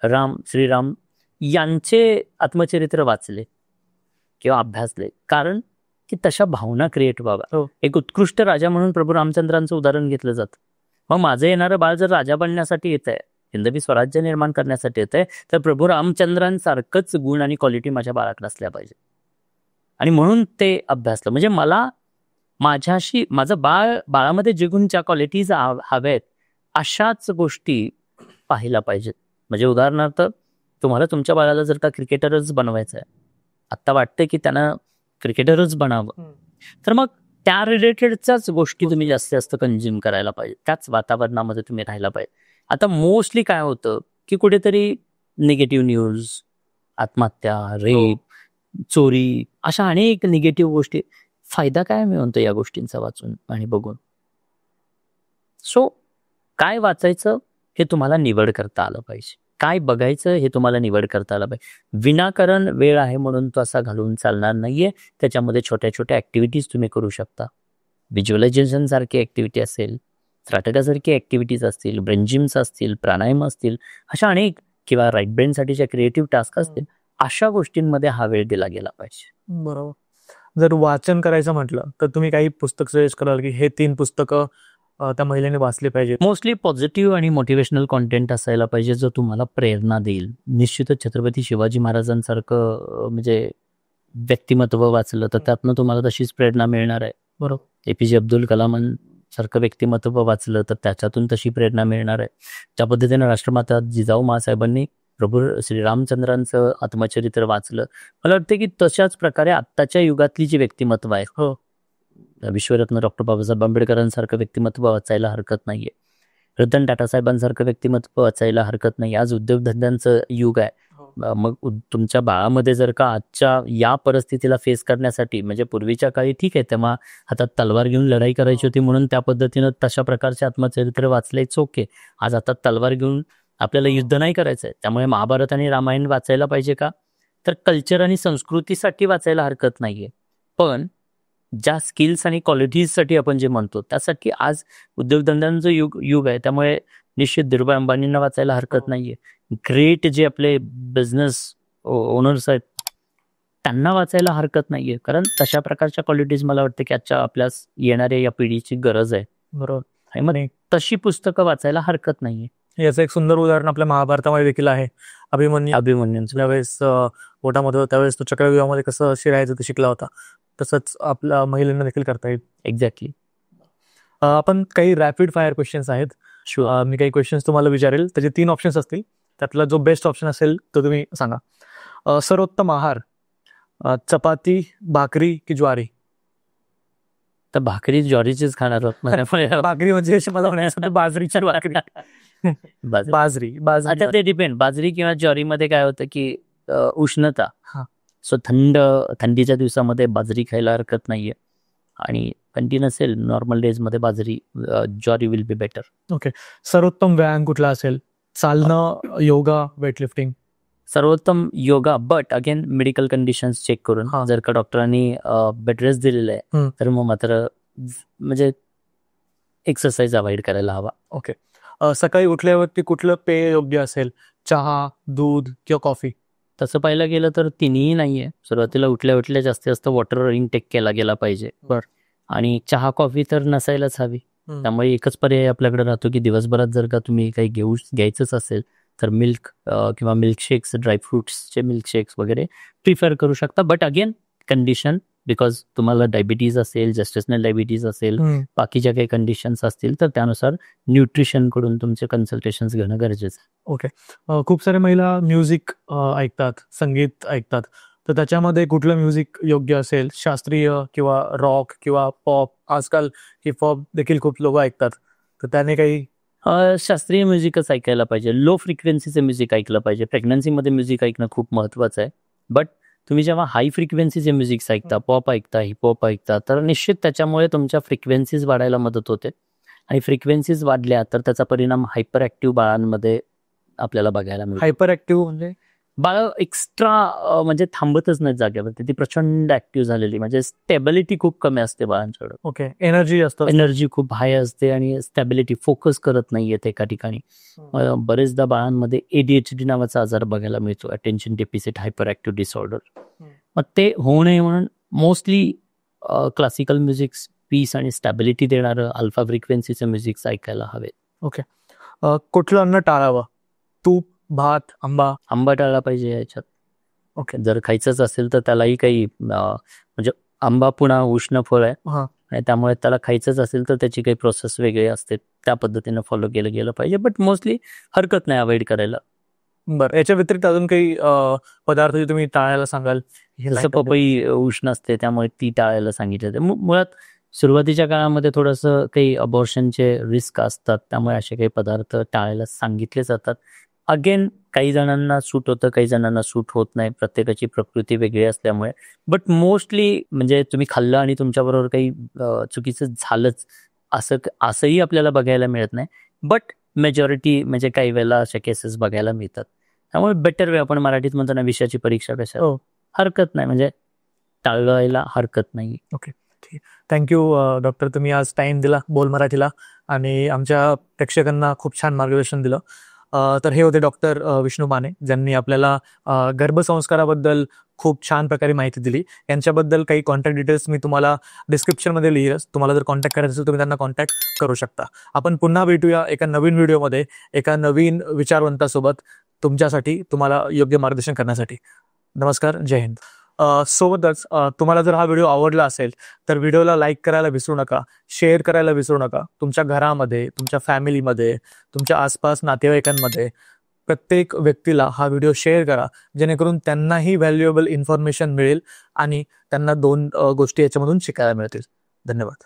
श्रीराम यांचे आत्मचरित्र वाचले किंवा अभ्यासले, कारण की तशा भावना क्रिएट व्हाव्या. एक उत्कृष्ट राजा म्हणून प्रभू रामचंद्रांचं उदाहरण घेतलं जातं. मग माझं येणारं बाळ जर राजा बनण्यासाठी येत आहे, हिंदवी स्वराज्य निर्माण करण्यासाठी येत आहे, तर प्रभू रामचंद्रांसारखंच गुण आणि क्वालिटी माझ्या बाळाकडे असल्या पाहिजे. आणि म्हणून ते अभ्यासलं. म्हणजे मला माझ्याशी माझं बाळामध्ये जे गुण ज्या क्वालिटीज हव्यात अशाच गोष्टी पाहायला पाहिजेत. म्हणजे उदाहरणार्थ तुम्हाला तुमच्या बाळाला जर का क्रिकेटरच बनवायचं आहे, आत्ता वाटतंय की त्यांना क्रिकेटरच बनावं, तर मग त्या रिलेटेडच्याच गोष्टी तुम्ही जास्तीत जास्त कंझ्युम करायला पाहिजे, त्याच वातावरणामध्ये तुम्ही राहायला पाहिजे. आता मोस्टली काय होतं की कुठेतरी निगेटिव्ह न्यूज, आत्महत्या, रेप, चोरी, अशा अनेक निगेटिव्ह गोष्टी. फायदा काय मी म्हणतो या गोष्टींचा वाचून आणि बघून? सो काय वाचायचं हे तुम्हाला निवड करता आलं पाहिजे, काय बघायचं हे तुम्हाला निवड करता आलं पाहिजे. विनाकारण वेळ आहे म्हणून तो असा घालवून चालणार नाहीये. त्याच्यामध्ये छोट्या छोट्या ऍक्टिव्हिटीज तुम्ही करू शकता. व्हिज्युअलायझेशन सारखी ऍक्टिव्हिटी असेल, स्ट्रॅटेगासारखी ऍक्टिव्हिटीज असतील, ब्रेन जिम्स असतील, प्राणायाम असतील, अशा अनेक, किंवा राईट ब्रेनसाठीच्या क्रिएटिव्ह टास्क असतील, अशा गोष्टींमध्ये हा वेळ दिला गेला पाहिजे. बरोबर. जर वाचन करायचं म्हटलं तर तुम्ही काही पुस्तक सजेस्ट कराल की हे 3 पुस्तकं त्या महिलेने वाचले पाहिजे? मोस्टली पॉझिटिव्ह आणि मोटिवेशनल कॉन्टेंट असायला पाहिजे जो तुम्हाला प्रेरणा देईल. निश्चितच छत्रपती शिवाजी महाराजांसारखं म्हणजे व्यक्तिमत्व वाचलं तर त्यातनं तुम्हाला तशीच प्रेरणा मिळणार आहे. बरोबर. APJ अब्दुल कलामांसारखं व्यक्तिमत्व वाचलं तर त्याच्यातून तशी प्रेरणा मिळणार आहे. त्या पद्धतीनं राष्ट्रमाता जिजाऊ मासाहेबांनी प्रभू श्रीरामचंद्रांचं आत्मचरित्र वाचलं. मला वाटतं की तशाच प्रकारे आत्ताच्या युगातली जी व्यक्तिमत्व आहे, विश्वरत्न डॉक्टर बाबासाहेब आंबेडकरांसारखं व्यक्तिमत्व वाचायला हरकत नाहीये, रतन टाटासाहेबांसारखं व्यक्तिमत्व वाचायला हरकत नाही. आज उद्योगधंद्यांचं युग आहे. मग तुमच्या बाळामध्ये जर का आजच्या या परिस्थितीला फेस करण्यासाठी, म्हणजे पूर्वीच्या काळी ठीक आहे तेव्हा हातात तलवार घेऊन लढाई करायची होती म्हणून त्या पद्धतीनं तशा प्रकारचे आत्मचरित्र वाचले, इट्स ओके. आज हातात तलवार घेऊन आपल्याला युद्ध नाही करायचं आहे, त्यामुळे महाभारत आणि रामायण वाचायला पाहिजे का? तर कल्चर आणि संस्कृतीसाठी वाचायला हरकत नाहीये. पण ज्या स्किल्स आणि क्वालिटीजसाठी आपण जे म्हणतो त्यासाठी आज उद्योगधंद्यांचं युग आहे, त्यामुळे निश्चित धीरूभाई अंबानींना वाचायला हरकत नाहीये. ग्रेट जे आपले बिझनेस ओनर्स आहेत त्यांना वाचायला हरकत नाहीये, कारण तशा प्रकारच्या क्वालिटीज मला वाटतं की आजच्या आपल्या येणाऱ्या या पिढीची गरज आहे. बरोबर. आणि मग तशी पुस्तकं वाचायला हरकत नाहीये. याचं एक सुंदर उदाहरण आपल्या महाभारतामध्ये देखील आहे. अभिमन्यूंचं ज्यावेळेस पोटामध्ये होता त्यावेळेस तो चक्रव्यूहामध्ये कसं शिरायचं ते शिकला होता, तसंच आपल्या महिलांना देखील करता येईल. एक्झॅक्टली. आपण काही रॅपिड फायर क्वेश्चन्स आहेत. शुअर. मी काही क्वेश्चन्स तुम्हाला विचारेल, त्याचे 3 ऑप्शन्स असतील, त्यातला जो बेस्ट ऑप्शन असेल तो तुम्ही सांगा. सर्वोत्तम आहार चपाती, भाकरी की ज्वारी? तर भाकरी ज्वारीचीच खाणार आहोत. भाकरी म्हणजे मला म्हणायचं बाजरीच्या भाकरी. बाजरी आता ते डिपेंड, बाजरी किंवा ज्वारीमध्ये काय होतं की उष्णता. हा. सो थंडीच्या दिवसामध्ये बाजरी खायला हरकत नाहीये, आणि थंडी नसेल नॉर्मल डेज मध्ये ज्वारी विल बी बेटर. ओके. सर्वोत्तम व्यायाम कुठला असेल? चालणं, योगा, वेटलिफ्टिंग? सर्वोत्तम yoga, but again medical conditions check करून. जर का डॉक्टरांनी बेड रेस्ट दिलेला आहे तर मग मात्र म्हणजे एक्सरसाइज अवॉइड करायला हवा. ओके. सकाळी उठल्यावरती कुठलं पेय योग्य असेल? चहा, दूध किंवा कॉफी? तसं पाहायला गेलं तर तिन्ही नाहीये. सुरुवातीला उठल्या जास्तीत जास्त वॉटर इनटेक केला गेला पाहिजे. आणि चहा कॉफी तर नसायलाच हवी. त्यामुळे एकच पर्याय आपल्याकडे राहतो की दिवसभरात जर का तुम्ही काही घ्यायचंच असेल तर मिल्क किंवा मिल्कशेक्स, ड्रायफ्रुट्सचे मिल्कशेक्स वगैरे प्रिफर करू शकता. बट अगेन कंडिशन, बिकॉज तुम्हाला डायबिटीज असेल, जेस्टेशनल डायबिटीज असेल, बाकीच्या काही कंडिशन्स असतील तर त्यानुसार न्यूट्रिशनकडून तुमचे कन्सल्टेशन्स घेणं गरजेचं. ओके. खूप सारे महिला म्युझिक ऐकतात, संगीत ऐकतात, तर त्याच्यामध्ये कुठलं म्युझिक योग्य असेल? शास्त्रीय किंवा रॉक किंवा पॉप? आजकाल हिपहॉप देखील खूप लोक ऐकतात, तर त्याने काही? शास्त्रीय म्युझिकच ऐकायला पाहिजे. लो फ्रिक्वेन्सीचे म्युझिक ऐकलं पाहिजे. प्रेग्नन्सीमध्ये म्युझिक ऐकणं खूप महत्त्वाचं आहे. बट तुम्ही जेव्हा हाय फ्रिक्वेन्सीचे म्युझिक ऐकता, पॉप ऐकता, हिपहॉप ऐकता, तर निश्चित त्याच्यामुळे तुमच्या फ्रिक्वेन्सीज वाढायला मदत होते. आणि फ्रिक्वेन्सीज वाढल्या तर त्याचा परिणाम हायपर ऍक्टिव्ह बाळांमध्ये आपल्याला बघायला मिळतो. हायपर ऍक्टिव्ह म्हणजे बाळ एक्स्ट्रा म्हणजे थांबतच नाही जागेवरती, ती प्रचंड ऍक्टिव्ह झालेली, म्हणजे स्टेबिलिटी खूप कमी असते बाळांच्याकडे. ओके. एनर्जी खूप हाय असते आणि स्टॅबिलिटी, फोकस करत नाहीयेत एका ठिकाणी. बरेचदा बाळांमध्ये ADHD नावाचा आजार बघायला मिळतो, attention deficit hyper active disorder. मग ते होऊ नये म्हणून मोस्टली क्लासिकल म्युझिक पीस आणि स्टॅबिलिटी देणारं अल्फा फ्रिक्वेन्सीचं म्युझिक ऐकायला हवे. ओके. कुठलं अन्न टाळावं? तूप, भात, आंबा टाळला पाहिजे याच्यात. ओके. जर खायचंच असेल तर त्यालाही काही म्हणजे आंबा पुन्हा उष्ण फळ आहे आणि त्यामुळे त्याला खायचंच असेल तर त्याची काही प्रोसेस वेगळी असते, त्या पद्धतीनं फॉलो केलं गेलं पाहिजे. बट मोस्टली हरकत नाही अवॉइड करायला. बरं. याच्या व्यतिरिक्त अजून काही पदार्थ जे तुम्ही टाळायला सांगाल? जसं पपई उष्ण असते त्यामुळे ती टाळायला सांगितलं. मुळात सुरुवातीच्या काळामध्ये थोडंसं काही अबॉर्शनचे रिस्क असतात, त्यामुळे असे काही पदार्थ टाळायला सांगितले जातात. अगेन काही जणांना सूट होतं, काही जणांना सूट होत नाही, प्रत्येकाची प्रकृती वेगळी असल्यामुळे. बट मोस्टली म्हणजे तुम्ही खाल्लं आणि तुमच्याबरोबर काही चुकीचं झालंच असंही आपल्याला बघायला मिळत नाही. बट मेजॉरिटी म्हणजे काही वेळेला अशा केसेस बघायला मिळतात. त्यामुळे बेटर वे, आपण मराठीत म्हणतो ना विषयाची परीक्षा कशा, हरकत नाही, म्हणजे टाळायला हरकत नाही. ओके. थँक्यू डॉक्टर, तुम्ही आज टाइम दिला बोल मराठीला आणि आमच्या प्रेक्षकांना खूप छान मार्गदर्शन दिलं. तर हे होते डॉक्टर विष्णू माने, ज्यांनी आपल्याला गर्भसंस्काराबद्दल खूप छान प्रकारे माहिती दिली. यांच्याबद्दल काही कॉन्टॅक्ट डिटेल्स मी तुम्हाला डिस्क्रिप्शनमध्ये लिहिलंच. तुम्हाला जर कॉन्टॅक्ट करायचं असेल तुम्ही त्यांना कॉन्टॅक्ट करू शकता. आपण पुन्हा भेटूया एका नवीन व्हिडिओमध्ये, एका नवीन विचारवंतासोबत, तुमच्यासाठी, तुम्हाला योग्य मार्गदर्शन करण्यासाठी. नमस्कार, जय हिंद. सोबतच तुम्हाला जर हा व्हिडिओ आवडला असेल तर व्हिडिओला लाईक करायला विसरू नका, शेअर करायला विसरू नका. तुमच्या घरामध्ये, तुमच्या फॅमिलीमध्ये, तुमच्या आसपास नातेवाईकांमध्ये प्रत्येक व्यक्तीला हा व्हिडिओ शेअर करा, जेणेकरून त्यांनाही व्हॅल्युएबल इन्फॉर्मेशन मिळेल आणि त्यांना 2 गोष्टी याच्यामधून शिकायला मिळतील. धन्यवाद.